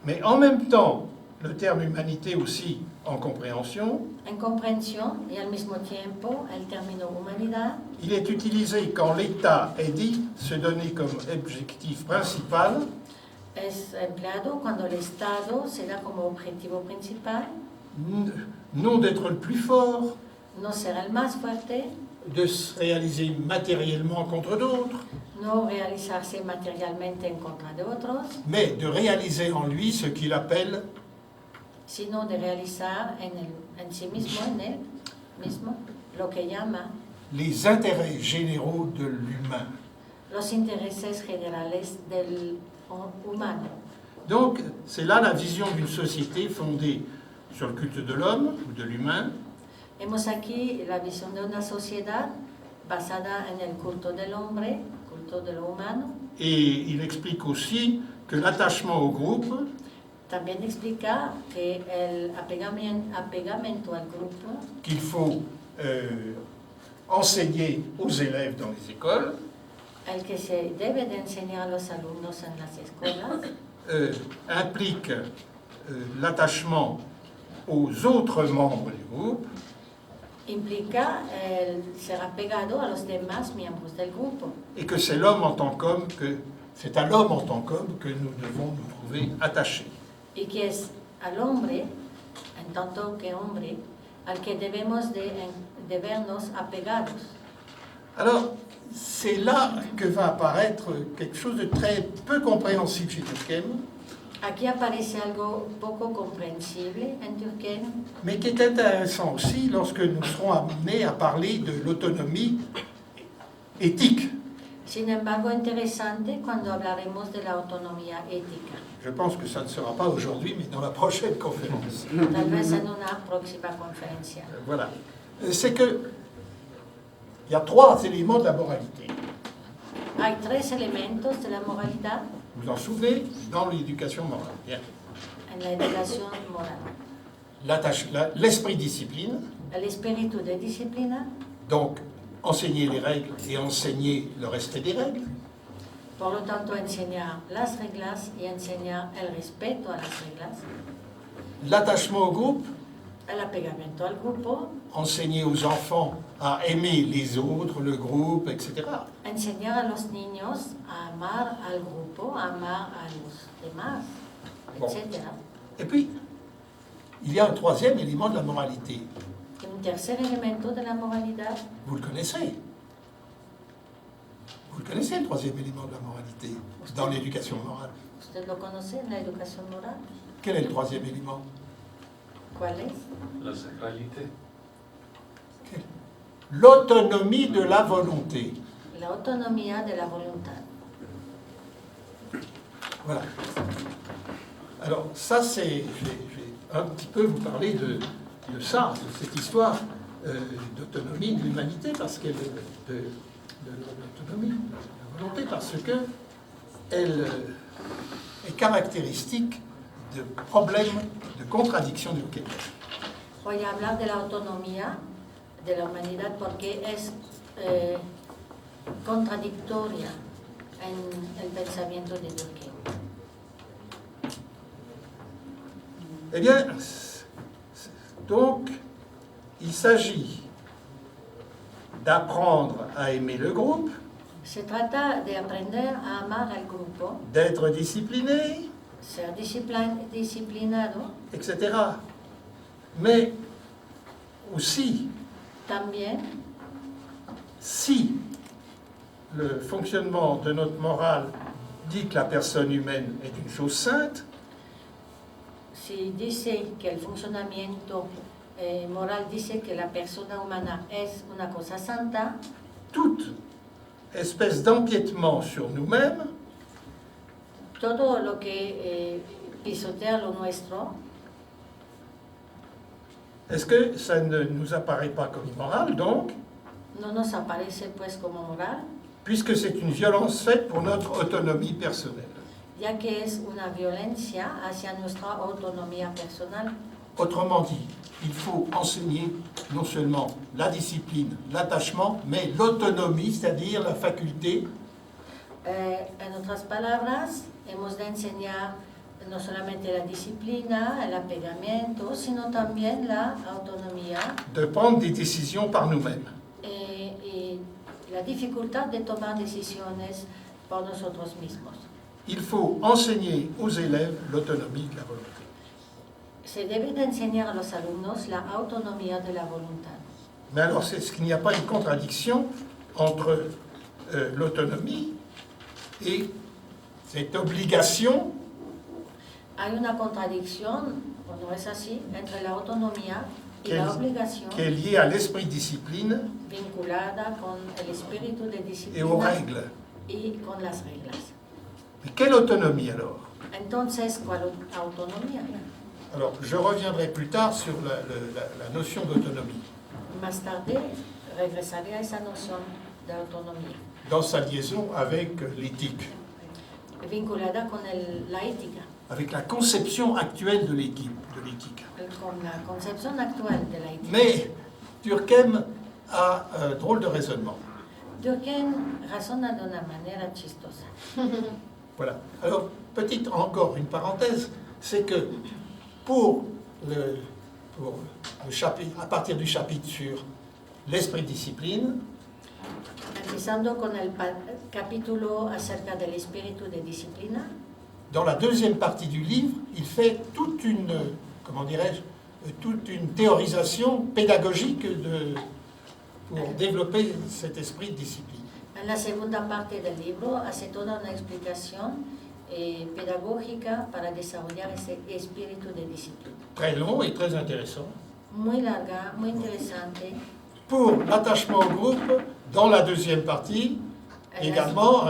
Mais en même temps, le terme humanité aussi en compréhension, En comprensión y al mismo tiempo el término humanidad il est utilisé quand l'État est dit se donner comme objectif principal es empleado cuando el Estado se da como objetivo principal, non d'être le plus fort, no ser el más fuerte, de se réaliser matériellement contre d'autres, no realizarse materialmente en contra de otros, mais de réaliser en lui ce qu'il appelle sino de realizar en sí mismo, en él mismo, lo que llama les intérêts généraux de l'humain. los intereses generales del humano. Donc, c'est là la vision d'une société fondée sur le culte de l'homme ou de l'humain, Hemos aquí la visión de una sociedad basada en el culto del hombre, culto de lo humano. et il explique aussi que l'attachement au groupe También explica que el apegamento al grupo qu'il faut enseigner aux élèves dans les écoles, el que se debe de enseñar a los alumnos en las escuelas, implique l'attachement aux autres membres du groupe, implica el ser apegado a los demás miembros del grupo et que c'est l'homme en tant qu'homme c'est à l'homme en tant qu'homme que nous devons nous trouver attachés. y que es al hombre, en tanto que hombre, al que debemos de vernos apegados. Alors, c'est là que va apparaître quelque chose de très peu compréhensible chez Durkheim, Aquí aparece algo poco comprensible en Durkheim, mais qui est intéressant aussi lorsque nous serons amenés à parler de l'autonomie éthique. sin embargo interesante cuando hablaremos de la autonomía ética, Je pense que ça ne sera pas aujourd'hui, mais dans la prochaine conférence. tal vez en una próxima conferencia. Voilà. C'est que il y a trois éléments de la moralité. Hay tres elementos de la moralidad Vous en souvenez dans l'éducation morale. Bien. en la educación moral. L'esprit discipline, El espíritu de disciplina, donc enseigner les règles et enseigner le respect des règles. por lo tanto enseñar las reglas y enseñar el respeto a las reglas, L'attachement au groupe, el apegamiento al grupo, enseigner aux enfants à aimer les autres, le groupe, etc. enseñar a los niños a amar al grupo, a amar a los demás, Bon. etc. Et puis, il y a un troisième élément de la moralité. Un tercer elemento de la moralidad, Vous le connaissez. Vous le connaissez, le troisième élément de la moralité dans l'éducation morale. usted lo conoce en la educación moral, Quel est le troisième élément? ¿cuál es? La sacralité. L'autonomie de la volonté. La autonomía de la voluntad. Voilà. Alors, ça, c'est. Je vais un petit peu vous parler de ça, de cette histoire d'autonomie de l'humanité, parce qu'elle. de l'autonomie, de la volonté, parce que elle est caractéristique de problèmes, de contradictions du Québec. Voy a hablar de la autonomía de la humanidad porque es contradictoria en el pensamiento de Durkheim. Eh bien, donc, il s'agit d'apprendre à aimer le groupe, Se trata de aprender a amar al grupo, d'être discipliné, ser disciplinado, etc. Mais aussi, también si le fonctionnement de notre morale dit que la personne humaine est une chose sainte, si dice que el funcionamiento moral dice que la persona humana es una cosa santa, toute espèce d'empiètement sur nous-mêmes todo lo que pisotea lo nuestro, est-ce que ça ne nous apparaît pas comme immoral, donc? no nos aparece pues como moral. puisque c'est une violence faite pour notre autonomie personnelle. ya que es una violencia hacia nuestra autonomía personal. Autrement dit, il faut enseigner non seulement la discipline, l'attachement, mais l'autonomie, c'est-à-dire la faculté En otras palabras, hemos de enseñar no solamente la disciplina, el apegamiento, sino también la autonomía de prendre des décisions par nous-mêmes. y la dificultad de tomar decisiones por nosotros mismos. Il faut enseigner aux élèves l'autonomie de la volonté. Se debe de enseñar a los alumnos la autonomía de la voluntad. Mais alors, est-ce qu'il n'y a pas une contradiction entre l'autonomie et cette obligation Hay una contradicción, o no es así, entre la autonomía y qui la est, obligación qui est liée à l'esprit de discipline vinculada con el espíritu de et aux disciplina règles? y con las reglas. Mais quelle autonomie alors? Entonces, ¿cuál autonomía? Alors, je reviendrai plus tard sur la notion d'autonomie, Más tarde regresaré a esa noción de autonomía, dans sa liaison avec l'éthique, vinculada con la ética, avec la conception actuelle de l'éthique. con la concepción actual de la ética. Mais Durkheim a un drôle de raisonnement. Durkheim razona de una manera chistosa. Voilà. Alors, petite encore une parenthèse, c'est que pour le chapitre, à partir du chapitre sur l'esprit de discipline, Empezando con el capítulo acerca del espíritu de disciplina, dans la deuxième partie du livre, il fait toute une, comment dirais-je, toute une théorisation pédagogique pour développer cet esprit de discipline. en la segunda parte del libro hace toda una explicación pedagógica para desarrollar ese espíritu de disciplina. Très long et très intéressant. Muy larga, muy interesante. Pour l'attachement au groupe, dans la deuxième partie, également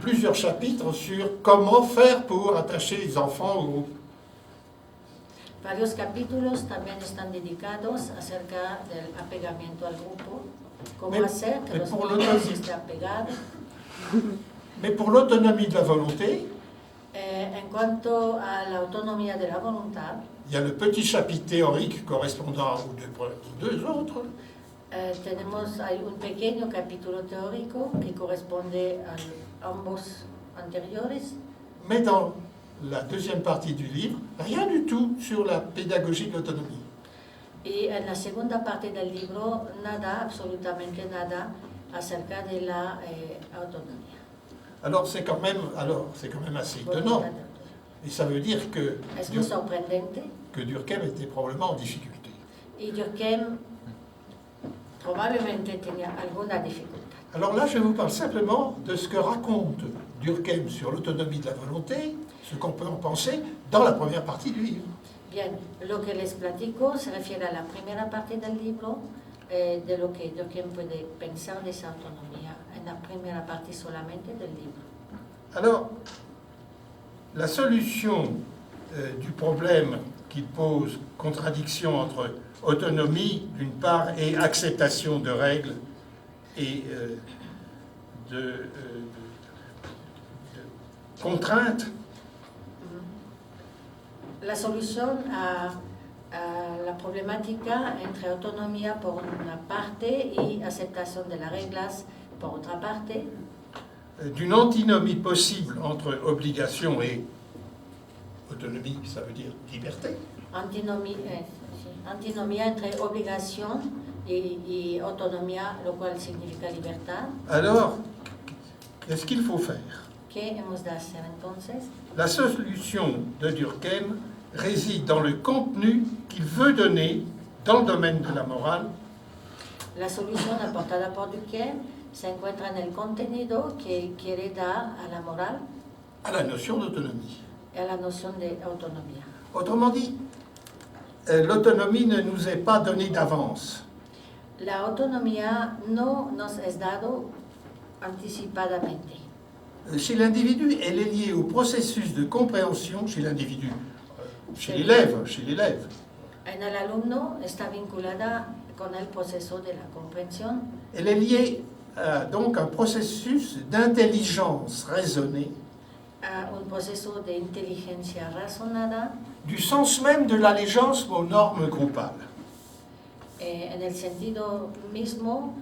plusieurs chapitres sur comment faire pour attacher les enfants au groupe. Varios capítulos también están dedicados acerca del apegamiento al grupo, cómo hacer que los niños estén apegados. Mais pour l'autonomie de la volonté, En cuanto a la autonomía de la voluntad, il y a le petit chapitre théorique correspondant aux deux autres, hay un pequeño capítulo teórico que corresponde a ambos anteriores, mais dans la deuxième partie du livre, rien du tout sur la pédagogie de l'autonomie. y en la segunda parte del libro nada, absolutamente nada, acerca de la autonomía. Alors c'est quand même assez étonnant. Et ça veut dire que Es muy sorprendente. Durkheim était probablement en difficulté. Y Durkheim probablemente tenía alguna dificultad. Alors là, je vous parle simplement de ce que raconte Durkheim sur l'autonomie de la volonté, ce qu'on peut en penser dans la première partie du livre. Bien, lo que les platico se refiere a la primera parte del libro, de lo que Durkheim puede pensar de esa autonomía, en la primera parte solamente del libro. Alors, la solution du problème qu'il pose, contradiction entre autonomie d'une part et acceptation de règles et de contraintes, La solución a la problemática entre autonomía por una parte y aceptación de las reglas por otra parte, d'une antinomie possible entre obligation et autonomie, ça veut dire liberté. antinomía entre obligación y autonomía, lo cual significa libertad. Alors, qu'est-ce qu'il faut faire? ¿Qué hemos de hacer entonces? La solution de Durkheim réside dans le contenu qu'il veut donner dans le domaine de la morale. La solución aportada por Durkheim se encuentra en el contenido que quiere dar a la moral à la notion d'autonomie. y a la noción de autonomía. Autrement dit, l'autonomie ne nous est pas donnée d'avance. La autonomía no nos es dado anticipadamente. Chez l'individu, elle est liée au processus de compréhension chez l'individu, chez l'élève. En el alumno está vinculada con el proceso de la comprensión. Elle est liée donc un processus d'intelligence raisonnée un proceso de inteligencia razonada du sens même de l'allégeance aux normes groupales. en el sentido mismo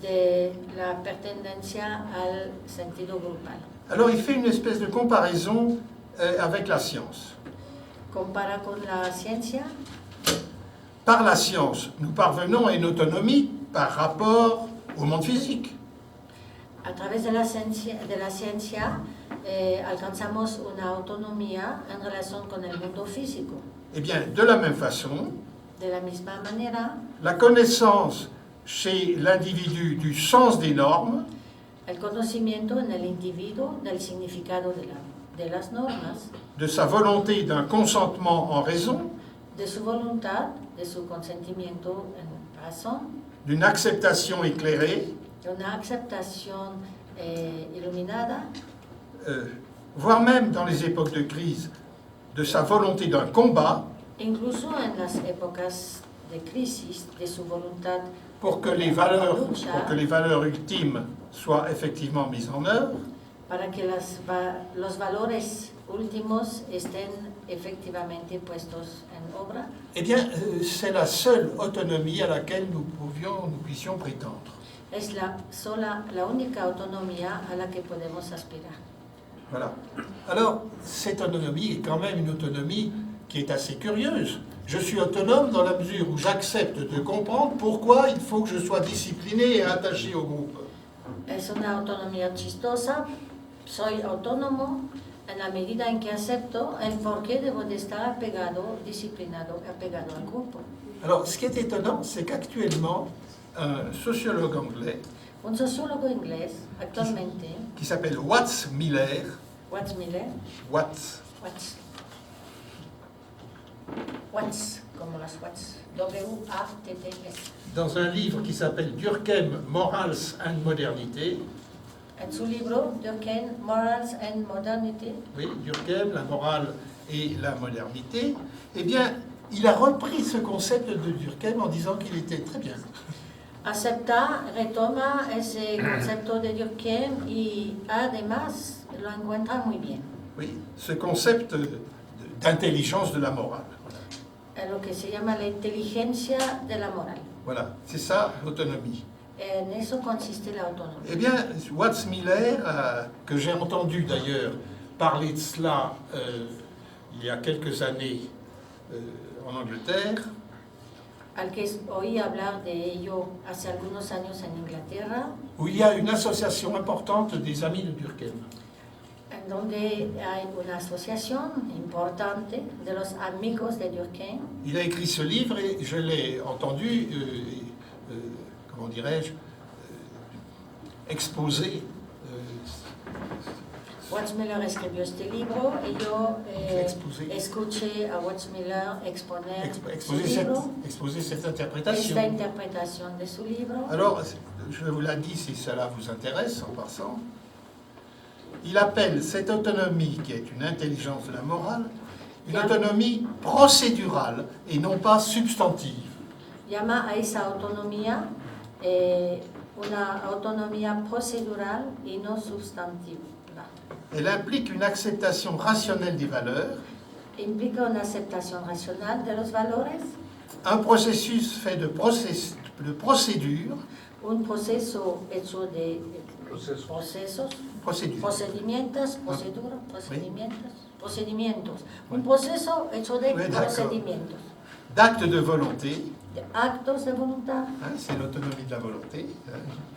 de la pertenencia al sentido grupal. Alors il fait une espèce de comparaison avec la science. Compara con la ciencia. Par la science, nous parvenons à une autonomie par rapport au monde physique. A través de la ciencia alcanzamos una autonomía en relación con el mundo físico. Eh bien, de la même façon, De la misma manera, la connaissance chez l'individu du sens des normes el conocimiento en el individuo del significado de las normas, de sa volonté d'un consentement en raison, de su voluntad, de su consentimiento en razón, d'une acceptation éclairée, de una aceptación iluminada, voire même dans les époques de crise, de sa volonté d'un combat incluso en las épocas de crisis, de su voluntad pour que les valeurs ultimes soient effectivement mises en œuvre. para que los valores últimos estén efectivamente puestos en obra. Eh bien, c'est la seule autonomie à laquelle nous puissions prétendre. Es la única autonomía a la que podemos aspirar. Voilà. Alors, cette autonomie est quand même une autonomie qui est assez curieuse. Je suis autonome dans la mesure où j'accepte de comprendre pourquoi il faut que je sois discipliné et attaché au groupe. Es una autonomía chistosa. Soy autónomo en la medida en que acepto el por qué debo de estar apegado, disciplinado, apegado al grupo. Alors, ce qui est étonnant, c'est qu'actuellement, un sociologue anglais Un sociólogo inglés actualmente, qui s'appelle Watts Miller, Watts, como las Watts, W-A-T-T-S. dans un livre qui s'appelle Durkheim, Morals and Modernité, En su libro, Durkheim, Morals and Modernity, oui, Durkheim, la morale et la modernité, eh bien, il a repris ce concept de Durkheim en disant qu'il était très bien. retoma ese concepto de Durkheim y además lo encuentra muy bien. Oui, ce concept d'intelligence de la morale. En lo que se llama la inteligencia de la moral. Voilà, c'est ça l'autonomie. En eso consiste la autonomía. Eh bien, Watts Miller, que j'ai entendu d'ailleurs parler de cela il y a quelques années en Angleterre, Al que oí hablar de ello hace algunos años en Inglaterra, où il y a une association importante des amis de Durkheim. en donde hay una asociación importante de los amigos de Durkheim. Il a écrit ce livre et je l'ai entendu, comment dirais-je, exposé. Watts Miller escribió este libro y yo Exposé. escuché a Watts Miller exponer su exposer cette esta interprétation. interpretación de su libro. Alors, je vous l'ai dit si cela vous intéresse en passant. Il appelle cette autonomie, qui est une intelligence de la morale, une autonomie procédurale et non pas substantive. Llama a esa autonomía una autonomía procedural y no sustantiva. Elle implique une acceptation rationnelle des valeurs, Implica una aceptación racional de los valores, un processus fait de procédures, un proceso hecho de procedimientos, un proceso hecho de Oui, d'accord. procedimientos, d'actes de volonté, de actos de voluntad, c'est l'autonomie de la volonté,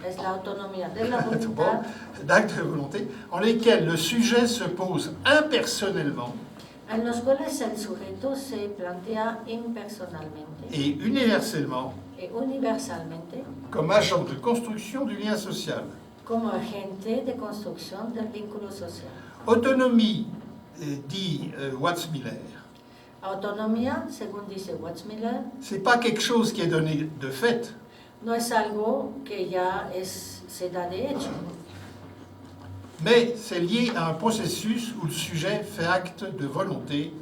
es la autonomía de la bon, voluntad, d'actes de volonté, en lesquels le sujet se pose impersonnellement en los cuales el sujeto se plantea impersonalmente et universellement y universalmente comme agent de construction du lien social. como agente de construcción del vínculo social. Autonomie, dit Watts Miller, Autonomía, según dice Watts Miller, c'est pas quelque chose qui est donné de fait, no es algo que ya se da de hecho, mais c'est lié à un processus où le sujet fait acte de volonté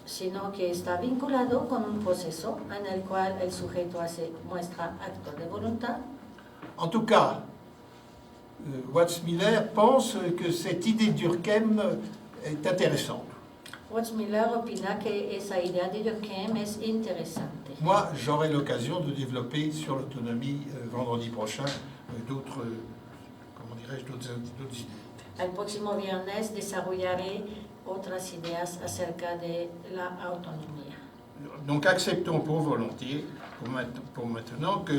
sino que está vinculado con un proceso en el cual el sujeto muestra actos de voluntad. En tout cas, Watts Miller pense que cette idée de Durkheim est intéressante. Watts Miller opina que esa idea de Durkheim es interesante. Moi, j'aurai l'occasion de développer sur l'autonomie vendredi prochain d'autres idées. El próximo viernes desarrollaré otras ideas acerca de la autonomía. Donc acceptons pour volontiers, pour maintenant, que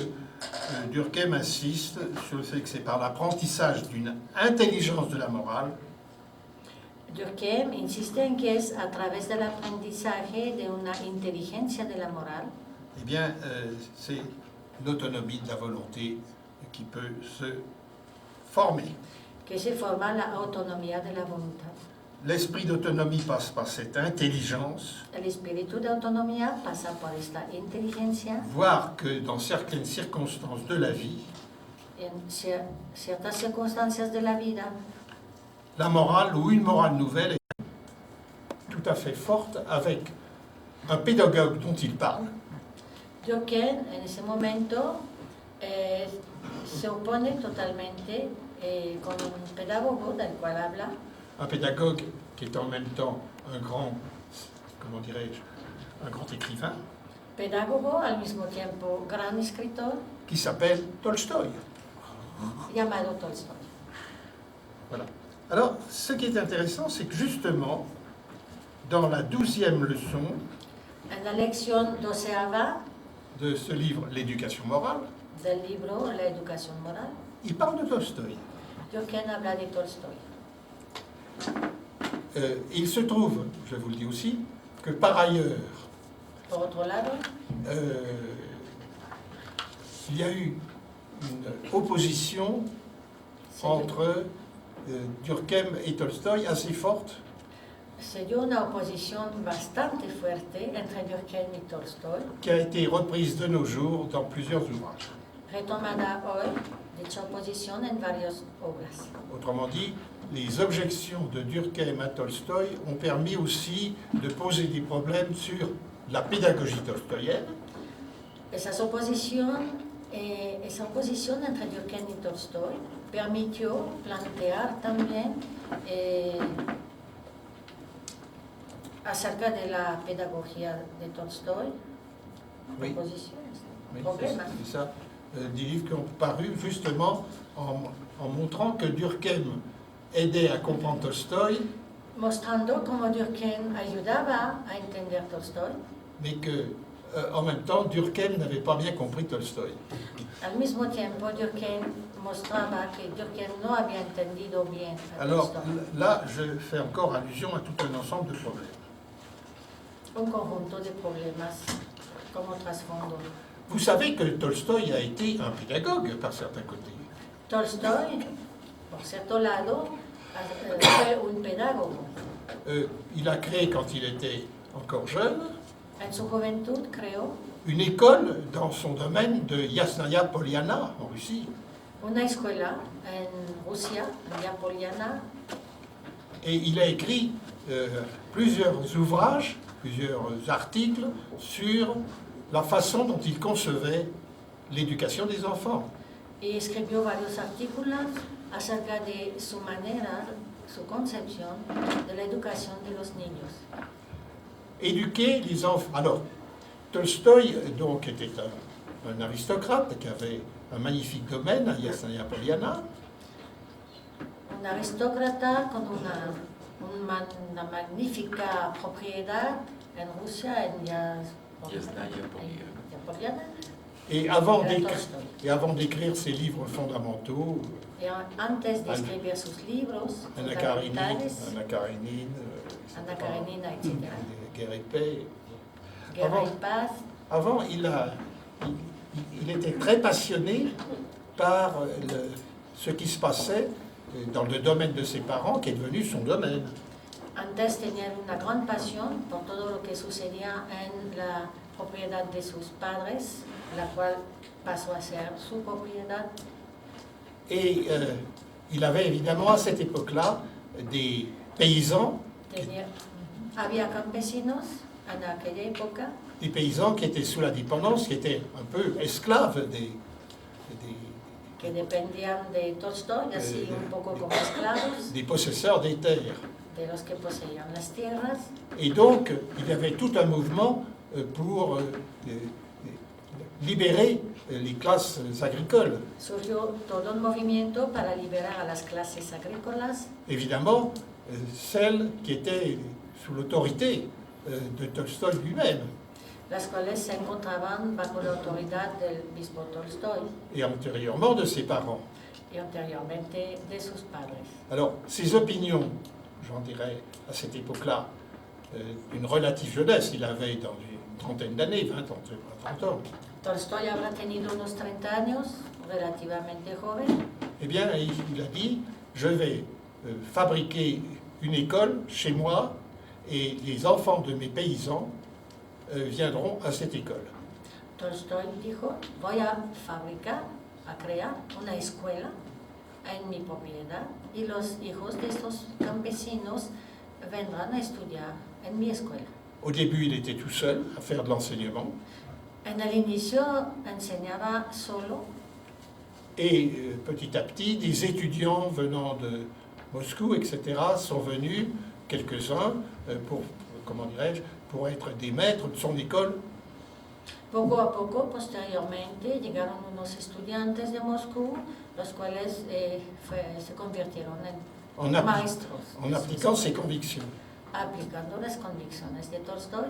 Durkheim insiste sur le fait que c'est par l'apprentissage d'une intelligence de la morale Durkheim insiste en que es a través del aprendizaje de una inteligencia de la moral eh bien, c'est l'autonomie de la volonté qui peut se former. que se forma la autonomía de la voluntad. L'esprit d'autonomie passe par cette intelligence, El espíritu de autonomía pasa por esta inteligencia voir que dans certaines circonstances de la vie, en ciertas circunstancias de la vida. la morale ou une morale nouvelle est tout à fait forte avec un pédagogue dont il parle, Durkheim en ese momento se opone totalmente con un pedagogo del cual habla, un pédagogue qui est en même temps un grand, comment dirais-je, un grand écrivain, pedagogo al mismo tiempo gran escritor qui s'appelle Tolstoï. llamado Tolstoy. Voilà. Alors, ce qui est intéressant, c'est que justement, dans la 12e leçon En la lección 12ª de ce livre, L'éducation morale, del libro La educación moral, il parle de Tolstoï. Durkheim habla de Tolstoy. Il se trouve, je vous le dis aussi, que par ailleurs, Por otro lado, il y a eu une opposition se entre Durkheim et Tolstoï assez forte, dio una oposición bastante fuerte entre Durkheim y Tolstoy, qui a été reprise de nos jours dans plusieurs ouvrages. retomada hoy dicha oposición en varias obras. Autrement dit, les objections de Durkheim à Tolstoï ont permis aussi de poser des problèmes sur la pédagogie tolstoïenne, Esa oposición entre Durkheim y Tolstoy permitió plantear también acerca de la pedagogía de Tolstoy, Oui. proposiciones, oui, problemas. c'est ça, des livres qui ont paru justement en montrant que Durkheim aidait à comprendre Tolstoï, Mostrando cómo Durkheim ayudaba a entender Tolstoy, mais que en même temps Durkheim n'avait pas bien compris Tolstoï. al mismo tiempo Durkheim mostraba que Durkheim no había entendido bien a Alors Tolstoy. là, je fais encore allusion à tout un ensemble de problèmes. Un conjunto de problemas como trasfondo. Vous savez que Tolstoï a été un pédagogue par certains côtés. Tolstoy, por cierto lado, fue un pedagogo. Il a créé, quand il était encore jeune, En su juventud creó une école dans son domaine de Yasnaya Poliana, en Russie. una escuela en Rusia, en Yapoliana, Et il a écrit plusieurs ouvrages, plusieurs articles sur la façon dont il concevait l'éducation des enfants. y escribió varios artículos acerca de su manera, su concepción de la educación de los niños. Éduquer les enfants. Alors, Tolstoï donc était un aristocrate qui avait un magnifique domaine à Yasnaya Poliana. Un aristócrata con una magnífica propiedad en Rusia, en Yapoliana. Et avant, Era d'écrire, Tolstoy. et avant d'écrire ses livres fondamentaux, Y antes de escribir sus libros Anna fundamentales, Karénine, Anna Karenina, etc., Guerre et Paix. Guerra y Paz, Avant, il était très passionné par ce qui se passait dans le domaine de ses parents, qui est devenu son domaine. antes tenía una gran pasión por todo lo que sucedía en la propiedad de sus padres, la cual pasó a ser su propiedad. Et il avait évidemment à cette époque-là des paysans, Había campesinos en aquella época, qui étaient sous la dépendance, qui étaient un peu esclaves que dependían de Tolstoy, así un poco como esclavos, des possesseurs des terres. de los que poseían las tierras. Et donc, il y avait tout un mouvement pour libérer les classes agricoles. Surgió todo un movimiento para liberar a las clases agrícolas, Évidemment, celles qui étaient sous l'autorité de Tolstoï lui-même, las cuales se encontraban bajo la autoridad del mismo Tolstoy et antérieurement de ses parents. y anteriormente de sus padres. Alors, ces opinions, j'en dirais, à cette époque-là, une relative jeunesse, il avait dans une trentaine d'années, 20 ans, 30 ans, Tolstoy habrá tenido unos 30 años, relativamente joven. eh bien, il a dit, je vais fabriquer une école chez moi, et les enfants de mes paysans viendront à cette école. Tolstoy dijo, voy a fabricar, a crear una escuela en mi propiedad y los hijos de estos campesinos vendrán a estudiar en mi escuela. Au début, il était tout seul à faire de l'enseignement, En el inicio enseñaba solo et petit à petit, des étudiants venant de Moscou, etc., sont venus, quelques-uns, pour, comment dirais-je, pour être des maîtres de son école. poco a poco. Posteriormente llegaron unos estudiantes de Moscú, los cuales se convirtieron en maestros, en appliquant ses convictions. aplicando las convicciones de Tolstoy.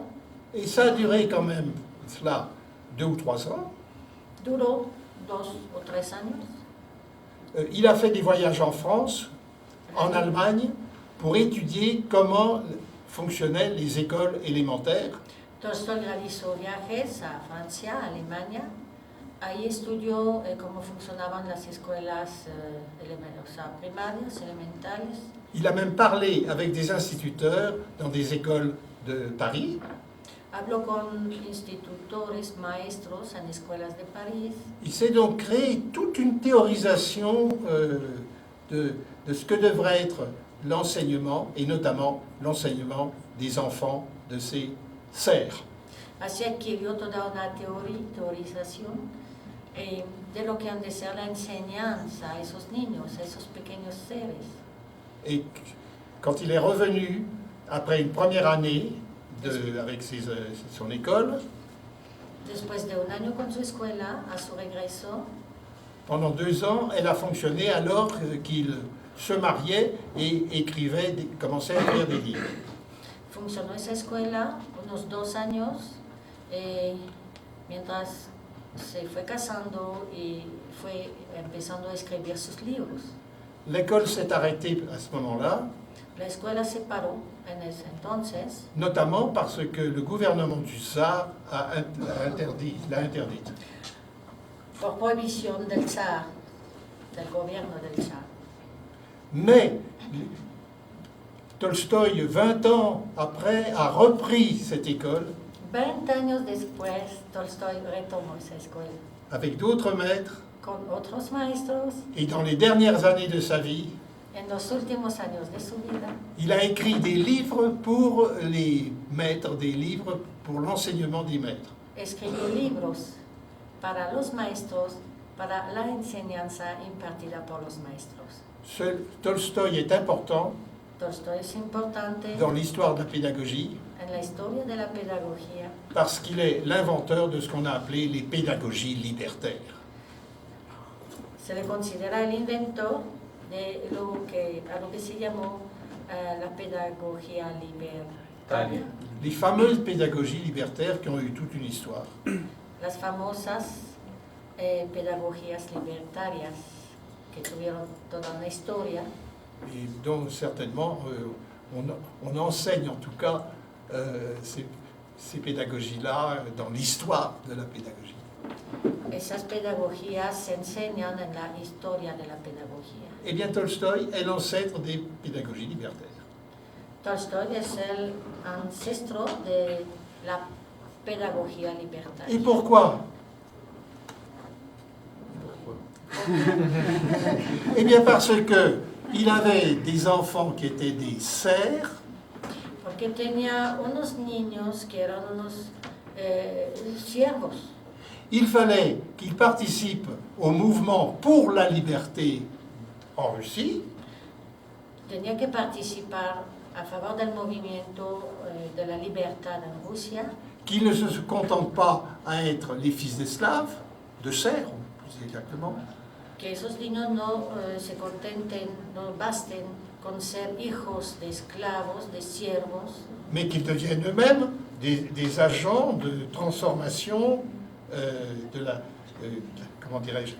Et ça a duré quand même, cela, 2 ou 3 ans. Duró 2 o 3 años. Il a fait des voyages en France, en Allemagne, pour étudier comment fonctionnaient les écoles élémentaires. Tolstoy realizó viajes a Francia, a Alemania. Ahí estudió cómo funcionaban las escuelas primarias, elementales. Il a même parlé avec des instituteurs dans des écoles de Paris. Habló con institutores, maestros en escuelas de París. Il s'est donc créé toute une théorisation de ce que devrait être l'enseignement, et notamment l'enseignement des enfants de ses serfs. Así adquirió toda una teorización de lo que han de ser la enseñanza a esos niños, a esos pequeños seres. Et quand il est revenu, après une première année avec son école, Después de un año con su escuela, a su regreso, pendant 2 ans, elle a fonctionné alors qu'il se mariait et commençait à écrire des livres. funcionó esa escuela unos 2 años, mientras se fue casando y fue empezando a escribir sus libros. L'école s'est arrêtée à ce moment-là, La escuela se paró en ese entonces, notamment parce que le gouvernement du Tsar l'a interdite. por prohibición del zar, del gobierno del zar. Mais Tolstoï, 20 ans après, a repris cette école 20 años después, Tolstoy retomó esa escuela avec d'autres maîtres, con otros maestros. et dans les dernières années de sa vie, En los últimos años de su vida, il a écrit des livres pour les maîtres, des livres pour l'enseignement des maîtres. escribió libros para los maestros, para la enseñanza impartida por los maestros. Tolstoï est important Tolstoy es importante dans l'histoire de la pédagogie en la historia de la pedagogía parce qu'il est l'inventeur de ce qu'on a appelé les pédagogies libertaires. se le considera el inventor de a lo que se llamó la pedagogía libertaria, Les fameuses pédagogies libertaires qui ont eu toute une histoire. las famosas pedagogías libertarias que tuvieron toda una historia Et dont certainement on enseigne en tout cas ces pédagogies-là dans l'histoire de la pédagogie. Esas pedagogías se enseñan en la historia de la pedagogía. Eh bien, Tolstoï est l'ancêtre des pédagogies libertaires. Tolstoy es el ancestro de la pedagogía libertaria. Et pourquoi? Eh bien, parce que il avait des enfants qui étaient des serfs, Porque tenía unos niños que eran unos siervos. il fallait qu'il participe au mouvement pour la liberté en Russie, Tenía que participar a favor del movimiento de la libertad en Rusia, qu'il ne se contente pas à être les fils d'esclaves, de serfs, plus exactement, que esos niños no se contenten, no basten con ser hijos de esclavos, de siervos, mais qu'ils deviennent eux-mêmes des agents de transformation comment dirais-je,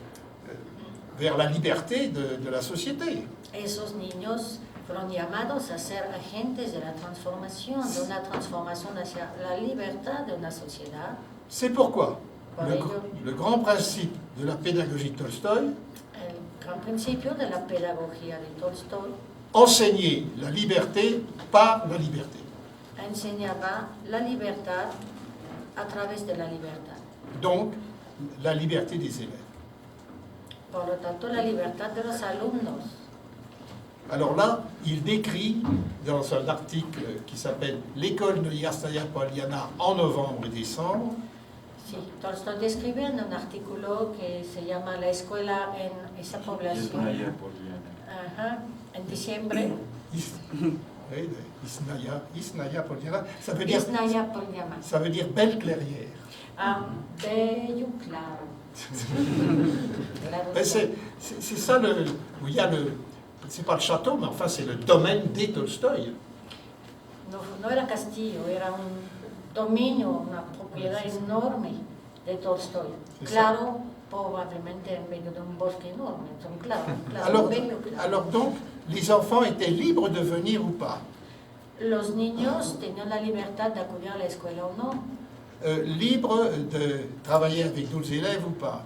vers la liberté de la société. esos niños fueron llamados a ser agentes de la transformación, de una transformación hacia la libertad de una sociedad. C'est pourquoi Por ello, le grand principe de la pédagogie de Tolstoï, el gran principio de la pedagogía de Tolstoy enseigner la liberté par la liberté. enseñaba la libertad a través de la libertad. Donc, la liberté des élèves. Por lo tanto, la libertad de los alumnos. Alors là, il décrit dans un article qui s'appelle « L'école de Yastaya Poliana en novembre et décembre », Sí, Tolstoy describe en un artículo que se llama La escuela en esa población. Ajá, en diciembre. Isnaya Poliana, ça veut dire belle clairière. Ah, bello claro. Claro, Mais c'est ça où il y a c'est pas le château, mais enfin c'est le domaine des Tolstoï. no era castillo, era un dominio, una propiedad enorme de Tolstoy. Claro, probablemente en medio de un bosque enorme, son claro, bello claro. Alors donc, les enfants étaient libres de venir ou pas. Los niños tenían la libertad de acudir a la escuela o no. Libres de travailler avec d'autres élèves ou pas.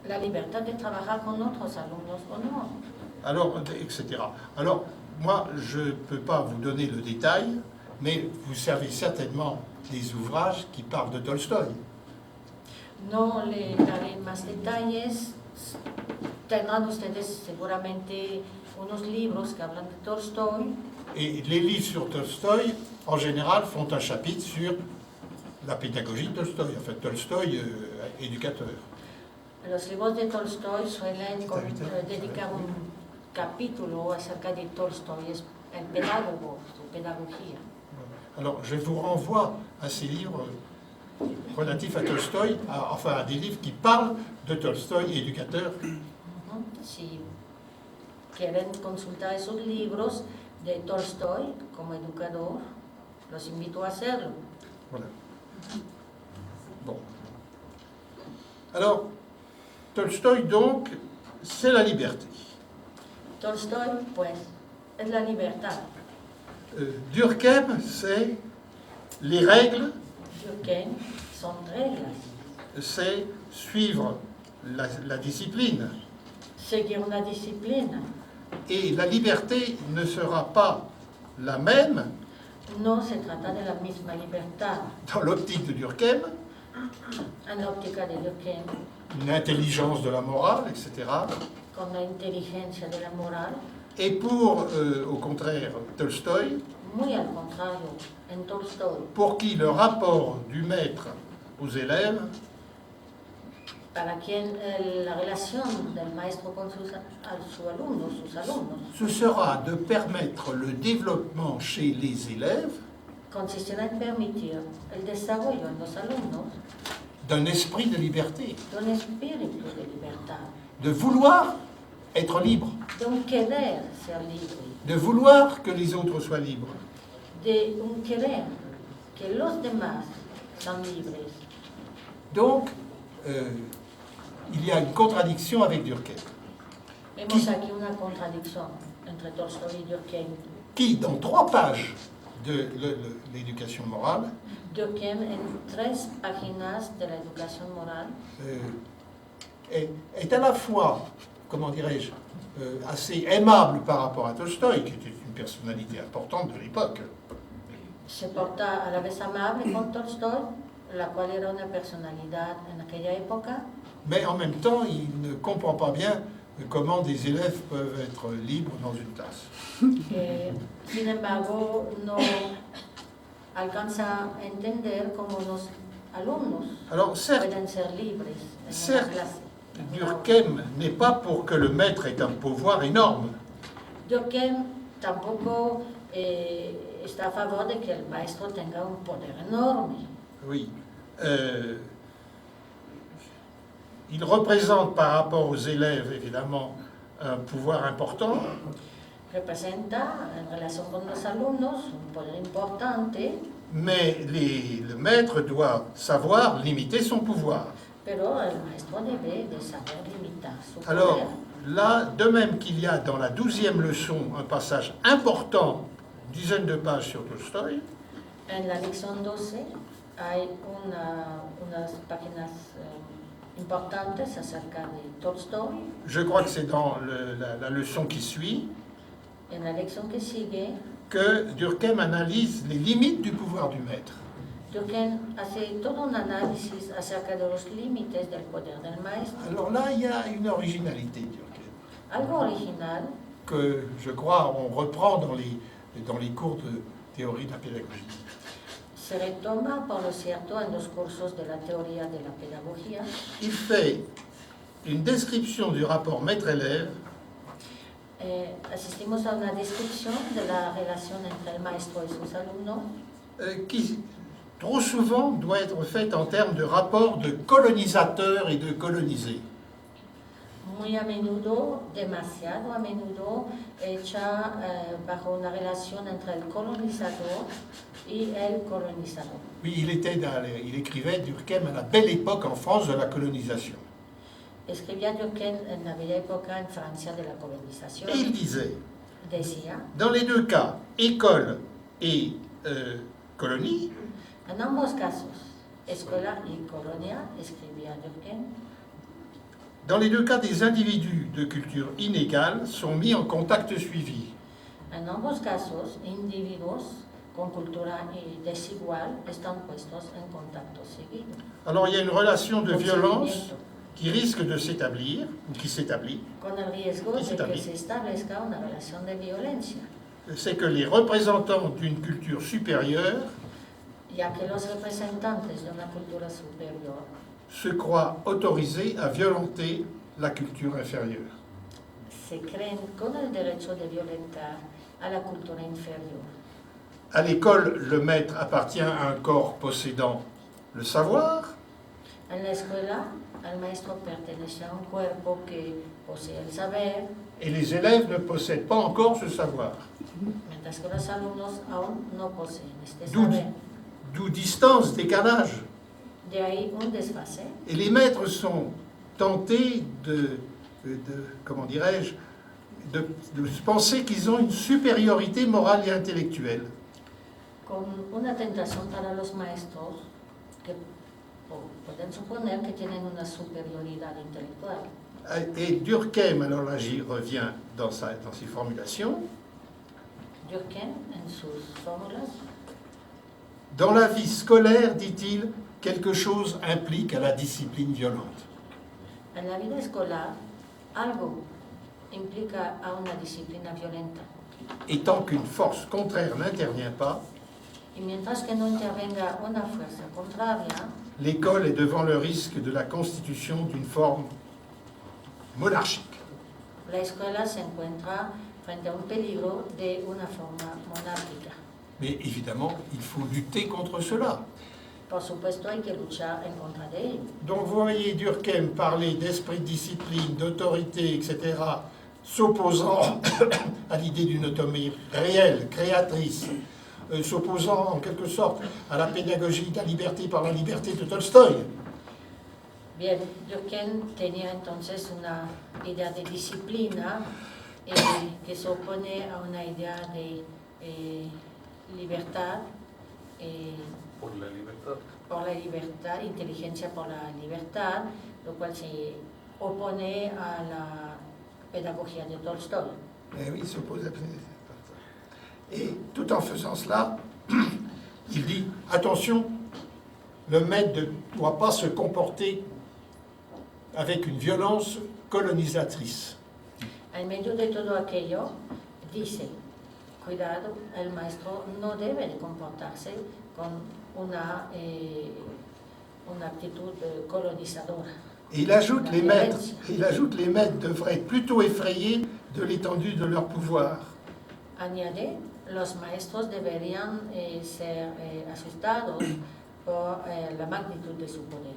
La libertad de trabajar con otros alumnos o no. Alors, etc. Alors, moi, je ne peux pas vous donner le détail, mais vous savez certainement des ouvrages qui parlent de Tolstoï. No le daré más detalles. Tendrán ustedes seguramente unos libros que hablan de Tolstoy. Et les livres sur Tolstoï, en général, font un chapitre sur la pédagogie de Tolstoï, en fait, Tolstoï éducateur. Los libros de Tolstoy suelen dedicar un capítulo acerca de Tolstoy, es el pedagogo, su pedagogía. Alors, je vous renvoie à ces livres relatifs à Tolstoï, enfin à des livres qui parlent de Tolstoï éducateur. Si quieren consultar esos libros de Tolstoy como educador, los invito a hacerlo. Voilà. Bon. Alors, Tolstoï, donc, c'est la liberté. Tolstoy, pues, es la libertad. Durkheim, c'est les règles, Durkheim son reglas. c'est suivre la discipline. Seguir una disciplina. Et la liberté ne sera pas la même No se trata de la misma libertad. dans l'optique de Durkheim, En la óptica de Durkheim, une intelligence de la morale, etc. con la inteligencia de la moral, Et pour, au contraire, Tolstoï, muy al contrario, en Tolstoy, pour qui le rapport du maître aux élèves para quien la relación del maestro con sus alumnos, ce sera de permettre le développement chez les élèves consistirá en permitir el desarrollo en los alumnos d'un esprit de liberté, de un espíritu de libertad, de vouloir être libre, de un querer ser libre, de vouloir que les autres soient libres. de un querer que los demás sean libres. Donc, il y a une contradiction avec Durkheim, Vemos aquí una contradicción entre Tolstoy y Durkheim. qui, dans 3 pages de l'éducation morale, Durkheim, en 3 páginas de la educación moral, est à la fois, comment dirais-je, assez aimable par rapport à Tolstoï, qui était une personnalité importante de l'époque. se porta a la vez amable con Tolstoy, la cual era una personalidad en aquella época, Mais en même temps, il ne comprend pas bien comment des élèves peuvent être libres dans une classe. Sin embargo, no alcanza a entender cómo unos alumnos Alors certes, pueden ser libres en una certes, clase. Durkheim n'est pas pour que le maître ait un pouvoir énorme. Durkheim tampoco está a favor de que el maestro tenga un poder enorme. Oui. Il représente par rapport aux élèves, évidemment, un pouvoir important, Representa en relación con los alumnos un poder importante, mais le maître doit savoir limiter son pouvoir. pero el maestro debe de saber limitar su Alors, poder. là, de même qu'il y a dans la 12e leçon un passage important, une dizaine de pages sur Tolstoï, En la lección 12 hay unas páginas importantes acerca de Tolstoy. je crois que c'est dans la leçon qui suit, En la lección que sigue, que Durkheim analyse les limites du pouvoir du maître. Durkheim hace todo un análisis acerca de los límites del poder del maestro. Alors là, il y a une originalité, Durkheim, Algo original que je crois on reprend dans les cours de théorie de la pédagogie. se retoma, por lo cierto, en los cursos de la teoría de la pedagogía. Il fait une description du rapport maître-élève Asistimos a una descripción de la relación entre el maestro y sus alumnos, qui, trop souvent, doit être faite en termes de rapport de colonisateur et de colonisé. muy a menudo, demasiado a menudo, hecha bajo una relación entre el colonizador y el colonizador. Oui, il écrivait Durkheim à la belle époque en France de la colonisation. Escribía Durkheim en la bella época en Francia de la colonización. Et il disait, Decía, dans les deux cas, école et colonie, en ambos casos, escuela y colonia, escribía Durkheim, dans les deux cas, des individus de culture inégale sont mis en contact suivi. en ambos casos, individuos con cultura desigual están puestos en contacto seguido. Alors il y a une relation de Con violence seguimiento, qui risque de s'établir, ou qui s'établit, con el riesgo de Está que bien. se establezca una relación de violencia, c'est que les représentants d'une culture supérieure ya que los representantes de una cultura superior se croient autorisés à violenter la culture inférieure. se creen con el derecho de violentar a la cultura inferior. À l'école, le maître appartient à un corps possédant le savoir, En la escuela, al maestro pertenece a un cuerpo que posee el saber, et les élèves ne possèdent pas encore ce savoir. mientras que los alumnos aún no poseen este D'où saber. d'où distance, décalage. De ahí un desfase. Et les maîtres sont tentés comment dirais-je, de penser qu'ils ont une supériorité morale et intellectuelle. Con una tentación para los maestros que pueden suponer que tienen una superioridad intelectual. Et Durkheim, alors là j'y reviens dans ses formulations, Durkheim, en sus fórmulas, dans la vie scolaire, dit-il, quelque chose implique à la discipline violente. en la vida escolar, algo implica a una disciplina violenta. Et tant qu'une force contraire n'intervient pas, Y mientras que no intervenga una fuerza contraria, l'école est devant le risque de la constitution d'une forme monarchique. la escuela se encuentra frente a un peligro de una forma monárquica. Mais évidemment, il faut lutter contre cela. Por supuesto, hay que luchar en contra de ello. Donc vous voyez Durkheim parler d'esprit de discipline, d'autorité, etc., s'opposant à l'idée d'une autonomie réelle, créatrice, s'opposant en quelque sorte à la pédagogie de la liberté par la liberté de Tolstoï. Bien, Durkheim tenía entonces una idea de disciplina que se opone a una idea de libertad, Por la libertad. por la libertad, inteligencia por la libertad, lo cual se opone a la pedagogía de Tolstoy. Eh oui, il s'oppose à... Et tout en faisant cela, il dit, attention, le maître ne doit pas se comporter avec une violence colonisatrice. En medio de todo aquello, dice, cuidado, el maestro no debe de comportarse con una una actitud colonizadora. Et il ajoute les maîtres devraient être plutôt effrayés de l'étendue de leur pouvoir. Añade, los maestros deberían ser asustados por la magnitud de su poder,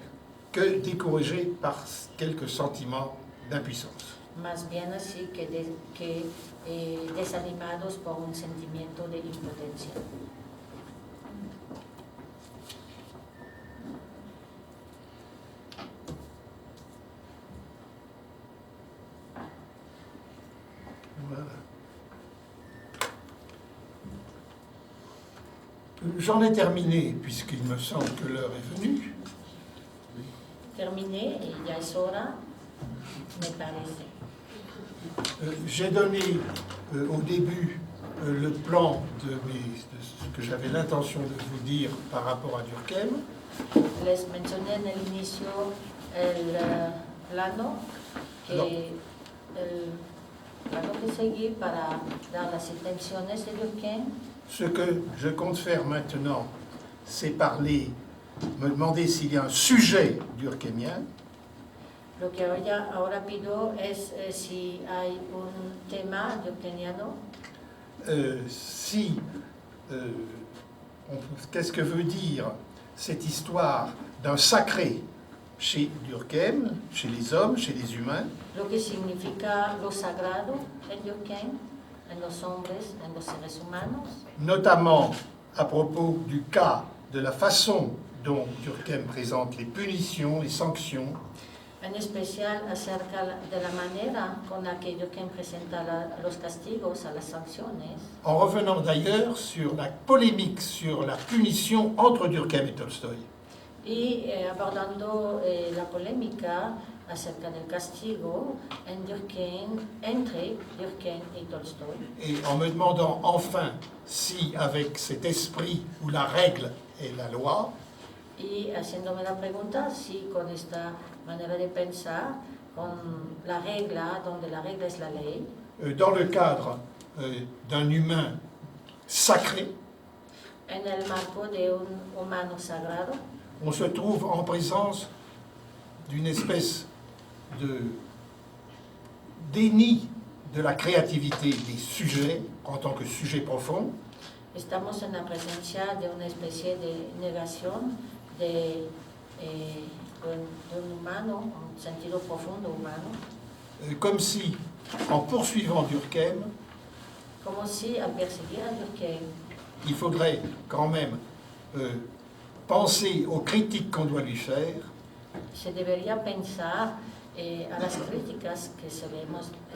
Que découragés par quelques sentiments d'impuissance. más bien así que desanimados por un sentimiento de impotencia. Voilà. J'en ai terminé, puisqu'il me semble que l'heure est venue. Terminé, y ya es hora, me parece. J'ai donné au début le plan de ce que j'avais l'intention de vous dire par rapport à Durkheim. Les mencioné en el inicio el plano que seguí para dar las intenciones de Durkheim. Ce que je compte faire maintenant, c'est me demander s'il y a un sujet durkheimien. Lo que ahora pido es si hay un tema durkheimiano. Qu'est-ce que veut dire cette histoire d'un sacré chez Durkheim, chez les hommes, chez les humains? Lo que significa lo sagrado en Durkheim, en los hombres, en los seres humanos. Notamment à propos du cas, de la façon dont Durkheim présente les punitions, les sanctions. En especial acerca de la manera con la que Durkheim presenta los castigos a las sanciones. En revenant d'ailleurs sur la polémique sur la punition entre Durkheim et Tolstoï. Y abordando la polémica acerca del castigo entre Durkheim y Tolstoï. Et en me demandant enfin si, avec cet esprit où la règle est la loi, Y haciéndome la pregunta si con esta manera de pensar, con la regla, donde la regla es la ley, dans le cadre d'un humain sacré, en el marco de un humano sagrado, on se trouve en présence d'une espèce de déni de la créativité des sujets en tant que sujet profond. estamos en la presencia de una especie de negación de un humano, un sentido profundo humano, Comme si, en poursuivant Durkheim, como si al perseguir a Durkheim il faudrait quand même penser aux critiques qu'on doit lui faire, se debería pensar a las críticas que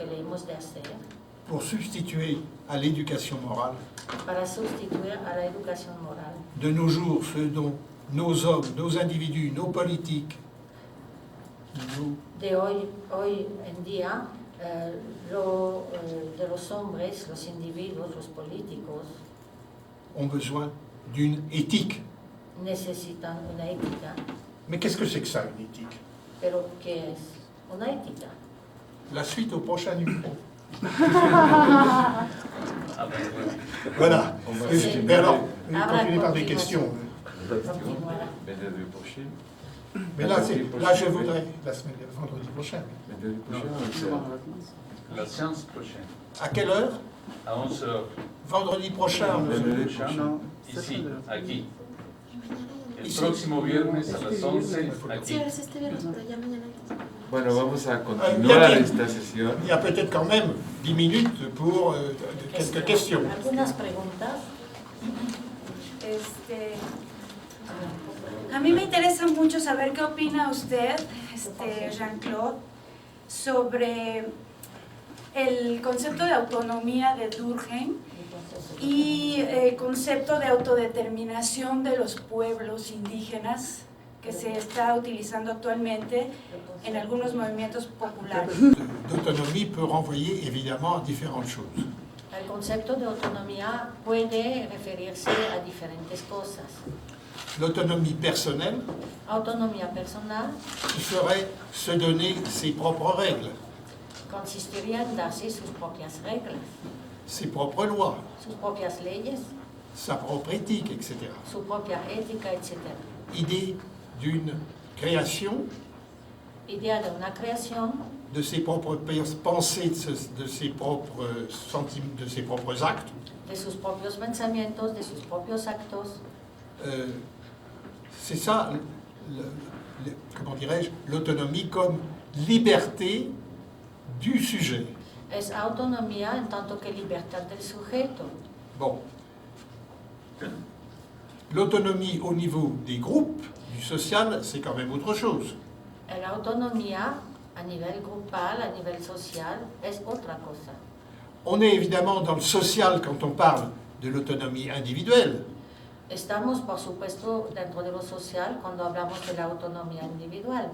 le hemos de hacer pour substituer à l'éducation morale. para sustituir a la educación moral. De nos jours, ce dont nos hommes, nos individus, nos politiques, De hoy en día, de los hombres, los individuos, los políticos, ont besoin d'une éthique. necesitan una ética. Mais qu'est-ce que c'est que ça, une éthique? ¿Pero qué es una ética? La suite au prochain numéro. Ah, bueno. Voilà. Sí. Mais alors, Habrá continuez par des continuación. questions. Continuará. Vendredi prochain. Mais là, je voudrais, vendredi prochain. Vendredi prochain, c'est La séance prochaine, À quelle heure? à 11h. Vendredi prochain. vendredi prochain. Ici, aquí. El Ici. próximo viernes a las 11, Sí, aquí. es este viernes, pero ya mañana. Bueno, vamos a bien. continuar esta sesión. Il y a peut-être quand même 10 minutes pour quelques questions. Algunas preguntas. A mí me interesa mucho saber qué opina usted, Jean-Claude, sobre el concepto de autonomía de Durkheim y el concepto de autodeterminación de los pueblos indígenas que se está utilizando actualmente en algunos movimientos populares. D'autonomie peut renvoyer évidemment à différentes choses. El concepto de autonomía puede referirse a diferentes cosas. L'autonomie personnelle, Autonomía personal ce serait se donner ses propres règles, consistiría en darse sus propias reglas, ses propres lois, sus propias leyes, sa propre éthique, etc. su propia ética, etc. Idée d'une création, idea de una creación, de ses propres pensées, de ses propres sentiments, de ses propres actes. de sus propios pensamientos, de sus propios actos. C'est ça, comment dirais-je, l'autonomie comme liberté du sujet. Es autonomía en tanto que libertad del sujeto. Bon. L'autonomie au niveau des groupes, du social, c'est quand même autre chose. La autonomía a nivel grupal, a nivel social, es otra cosa. On est évidemment dans le social quand on parle de l'autonomie individuelle. Estamos, por supuesto, dentro de lo social cuando hablamos de la autonomía individual,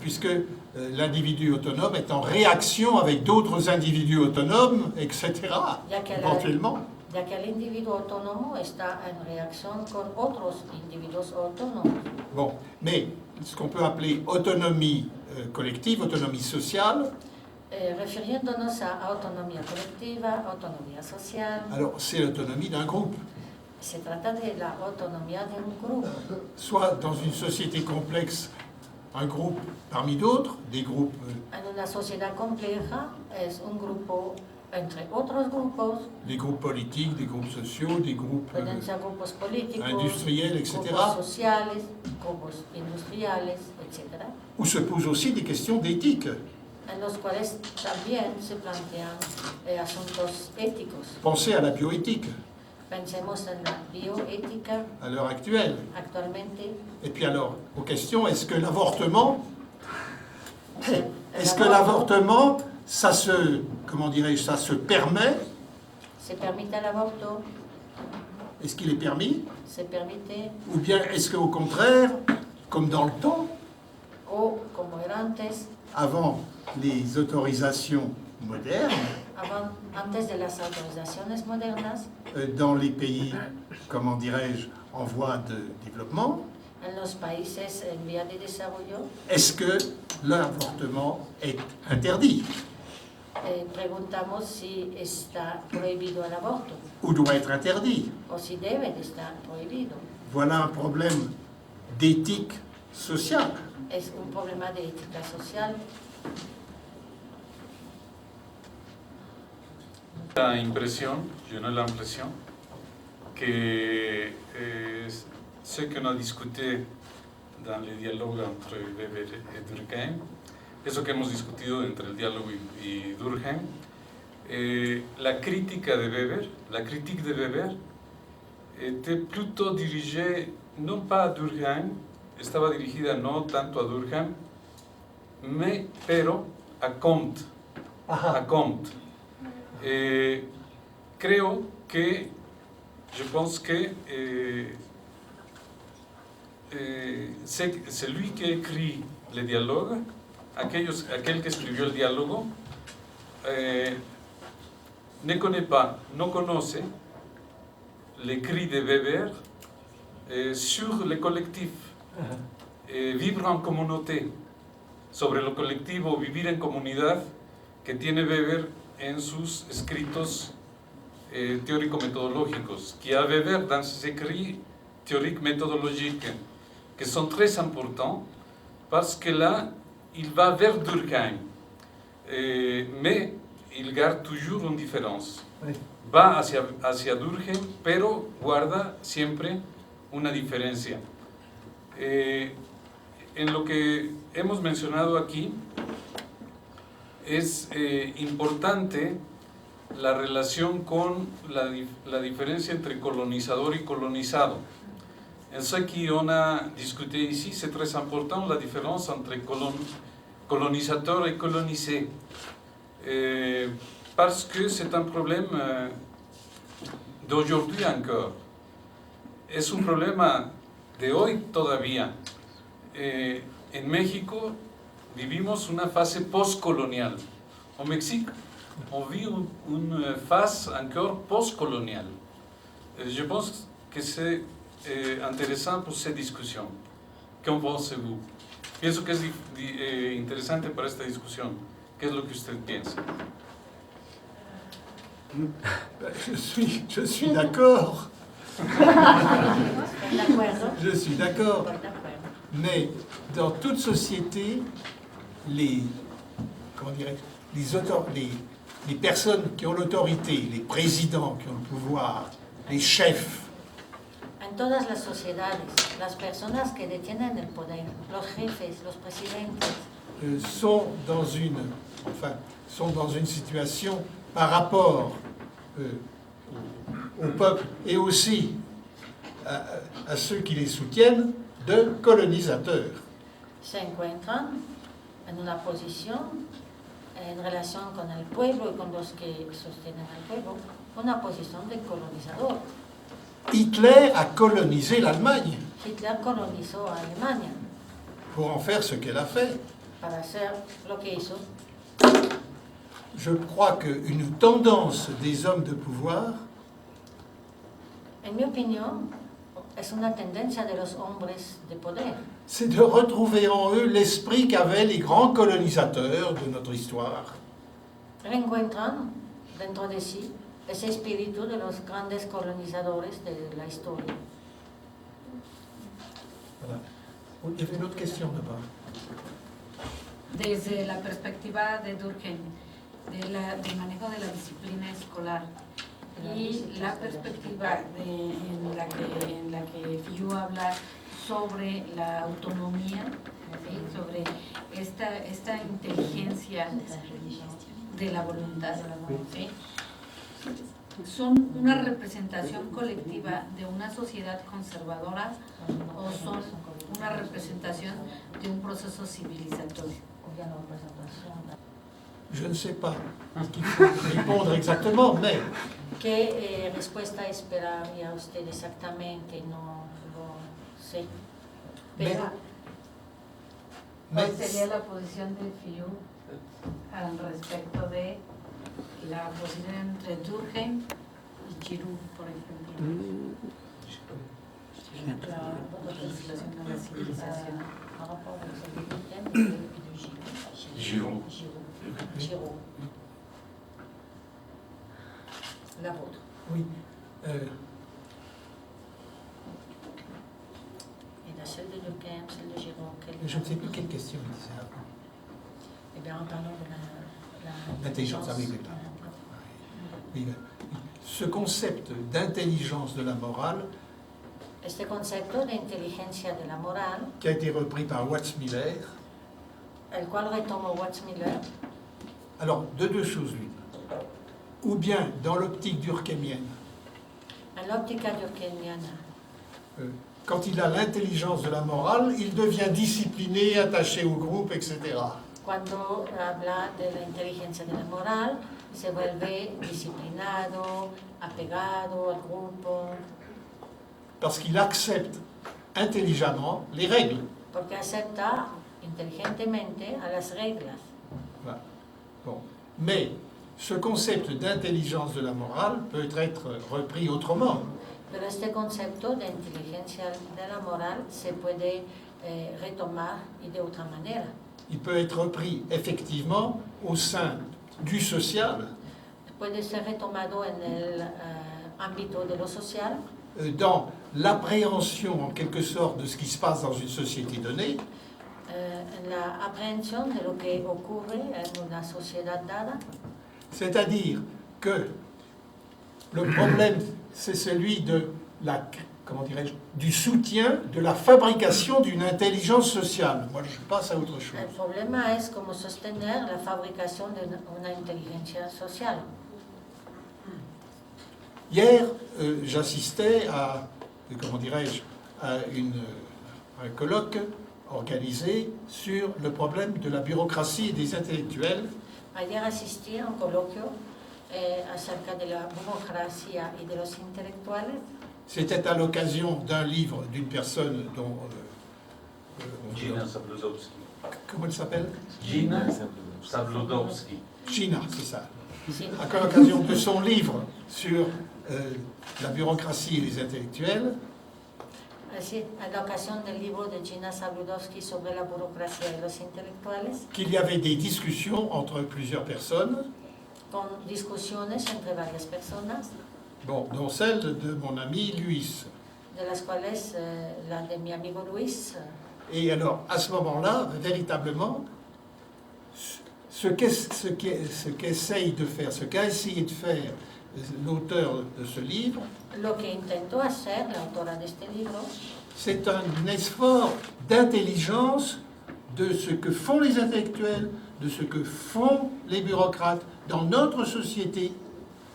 Puisque l'individu autonome est en réaction avec d'autres individus autonomes, etc., ya que, éventuellement. ya que el individuo autónomo está en reacción con otros individuos autónomos. Bon, mais ce qu'on peut appeler autonomie collective, autonomie sociale, Refiriéndonos a autonomía colectiva, autonomía social, alors c'est l'autonomie d'un groupe. se trata de la autonomía de un grupo. Soit dans une société complexe, un groupe parmi d'autres, des groupes En una sociedad compleja es un grupo entre otros grupos, des groupes politiques, des groupes sociaux, des groupes pueden ser grupos políticos, industriels, etc., grupos sociales, grupos industriales, etc., où se posent aussi des questions d'éthique. en los cuales también se plantean asuntos éticos. Pensez à la bioéthique Pensemos en la bioética à l'heure actuelle. actualmente. Et puis alors, aux questions, est-ce que l'avortement, ça se, comment dirais-je, ça se permet? Se permite el aborto, Est-ce qu'il est permis? se permite, Ou bien est-ce qu'au contraire, comme dans le temps, o como era antes, avant les autorisations modernes, antes de las autorizaciones modernas, dans les pays, comment dirais-je, en voie de développement, en los países en vía de desarrollo, est-ce que l'avortement est interdit preguntamos si está prohibido el aborto ou doit être interdit? o si debe de estar prohibido. Voilà un problème d'éthique sociale. Es un problema de ética social. La impresión, yo no la impresión, que ce qu'on a discuté dans le dialogue entre Weber et Durkheim, eso que hemos discutido entre el diálogo y Durkheim, la critique de Weber était plutôt dirigée non pas à Durkheim, estaba dirigida no tanto a Durkheim, pero a Comte. A Comte. Creo que, je pense que celui qui écrit le dialogue, aquel que escribió el diálogo, no conoce l'écrit de Weber sur le collectif, vivre en communauté, sobre lo colectivo, vivir en comunidad, que tiene Weber en sus escritos théorico-méthodológicos, qui a Weber dans ses écrits théoriques-méthodologiques, qui sont très importants, parce que là, il va vers Durkheim, mais il garde toujours une différence. Oui. Va hacia Durkheim, pero guarda siempre una diferencia. En lo que hemos mencionado aquí, es importante la relación con la diferencia entre colonizador y colonizado. En ce qu'on a discuté ici, c'est très important la différence entre colonisateur et colonisé. Parce que c'est un problème d'aujourd'hui encore. Es un problema de hoy todavía. En México vivimos una fase postcolonial. Au Mexique, on vit une phase encore postcoloniale. Je pense que c'est intéressant pour cette discussion. ¿Qué pensez-vous? Pienso que es interesante para esta discusión. ¿Qué es lo que usted piensa? Je suis d'accord. ¿Están de acuerdo? Je suis d'accord. Estoy de acuerdo. Mais dans toute société, les personnes qui ont l'autorité, les présidents qui ont le pouvoir, les chefs, En todas las sociedades, las personas que detienen el poder, los jefes, los presidentes, sont dans une situation par rapport au peuple et aussi à ceux qui les soutiennent de colonisateurs. se encuentran en una posición en relación con el pueblo y con los que sostienen al pueblo, una posición de colonizador. Hitler a colonisé l'Allemagne Hitler colonizó a Alemania pour en faire ce qu'elle a fait. para hacer lo que hizo. Je crois qu'une tendance des hommes de pouvoir, En mi opinión, es una tendencia de los hombres de poder, c'est de retrouver en eux l'esprit qu'avaient les grands colonisateurs de notre histoire. reencuentran dentro de sí ese espíritu de los grandes colonizadores de la historia. Voilà. Il y avait une autre question là-bas. Desde la perspectiva de Durkheim, del manejo de la disciplina escolar y la perspectiva en la que Fillou habla sobre la autonomía, ¿sí? Sobre esta inteligencia de la voluntad, ¿sí? ¿Son una representación colectiva de una sociedad conservadora o son una representación de un proceso civilizatorio? Je ne sais pas ce qu'il faut répondre exactement, mais ¿Qué respuesta esperaría usted exactamente? No lo sé. Pero ¿Cuál mais sería la posición de Fillou al respecto de la posición entre Durkheim y Giroud, por ejemplo? La legislación de la civilización. par rapport à ce que Durkheim et de Giraud. Giraud. La vôtre. oui. Et la celle de Durkheim, celle de Giraud. Je ne sais plus quelle question il disait avant. Eh bien, en parlant de L'intelligence, ah oui, oui. Oui, ce concept d'intelligence de la morale, Este concepto de inteligencia de la moral, qui a été repris par Watts Miller, el cual retoma Watts Miller, alors de deux choses l'une. Ou bien dans l'optique durkheimienne, en l'óptica durkheimiana, quand il a l'intelligence de la morale, il devient discipliné, attaché au groupe, etc. cuando habla de la inteligencia de la moral, se vuelve disciplinado, apegado al grupo, Parce qu'il accepte intelligemment les règles. porque acepta inteligentemente a las reglas. Voilà. Bon. Mais ce concept d'intelligence de la morale peut être repris autrement. Pero este concepto de inteligencia de la moral se puede retomar y de otra manera. Il peut être repris effectivement au sein du social, Puede ser retomado en el ámbito de lo social, dans l'appréhension en quelque sorte de ce qui se passe dans une société donnée, en la aprehensión de lo que ocurre en una sociedad dada. c'est-à-dire que le problème, c'est celui de la, comment dirais-je, du soutien de la fabrication d'une intelligence sociale. Moi, je passe à autre chose. El problema es cómo sostener la fabricación de una inteligencia social. Hier, j'assistais à, comment dirais-je, à un colloque organisé sur le problème de la bureaucratie et des intellectuels. Ayer asistí a un coloquio acerca de la burocracia y de los intelectuales. C'était à l'occasion d'un livre d'une personne dont... Gina Sabludowski. comment elle s'appelle? Gina Sabludowski. Gina, c'est ça. Sí, À l'occasion de son livre sur la bureaucratie et les intellectuels, así, a la ocasión del libro de Gina Sabludowski sobre la burocracia y los intelectuales, qu'il y avait des discussions entre plusieurs personnes, con discusiones entre varias personas, bon, dont celle de mon ami Luis. de las cuales la de mi amigo Luis, Et alors, à ce moment-là, véritablement, ce qu'essaye de faire, ce qu'a essayé de faire l'auteur de ce livre, Lo que intentó hacer la autora de este libro c'est un effort d'intelligence de ce que font les intellectuels, de ce que font les bureaucrates dans notre société.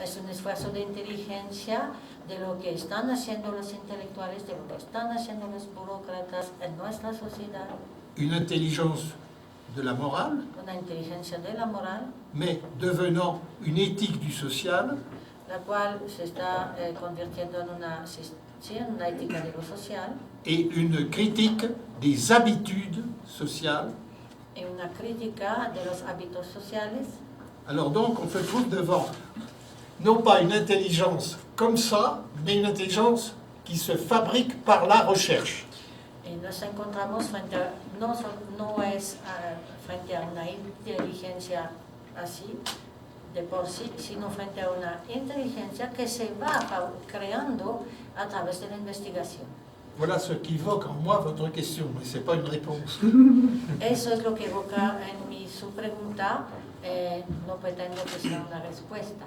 es un esfuerzo de inteligencia de lo que están haciendo los intelectuales, de lo que están haciendo los burócratas en nuestra sociedad, Une intelligence de la morale, una inteligencia de la moral, mais devenant une éthique du social, la cual se está convirtiendo en una, sí, en una ética de lo social et une critique des habitudes sociales. y una crítica de los hábitos sociales. Alors donc, on se trouve devant, non pas une intelligence comme ça, mais une intelligence qui se fabrique par la recherche. Y nos encontramos frente a, no es frente a una inteligencia así, de por sí, sino frente a una inteligencia que se va creando a través de la investigación. Voilà ce qu'évoque en moi votre question, mais ce n'est pas une réponse. Eso es lo que evoca en mí su pregunta, no pretendo que sea una respuesta.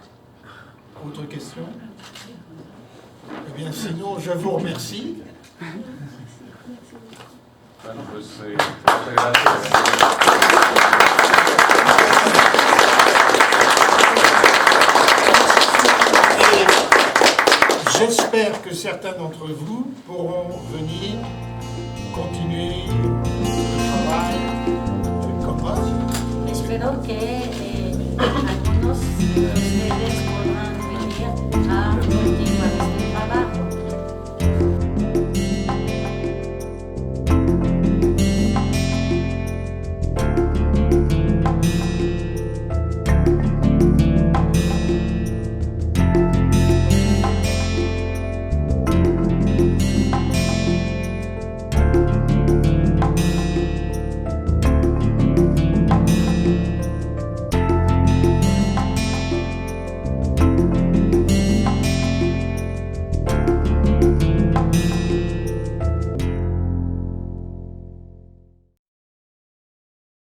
Autre question? Eh bien, sinon, je vous remercie. Bueno, pues muchas gracias. Et j'espère que certains d'entre vous pourront venir continuer le travail comme moi. Espero que algunos de ustedes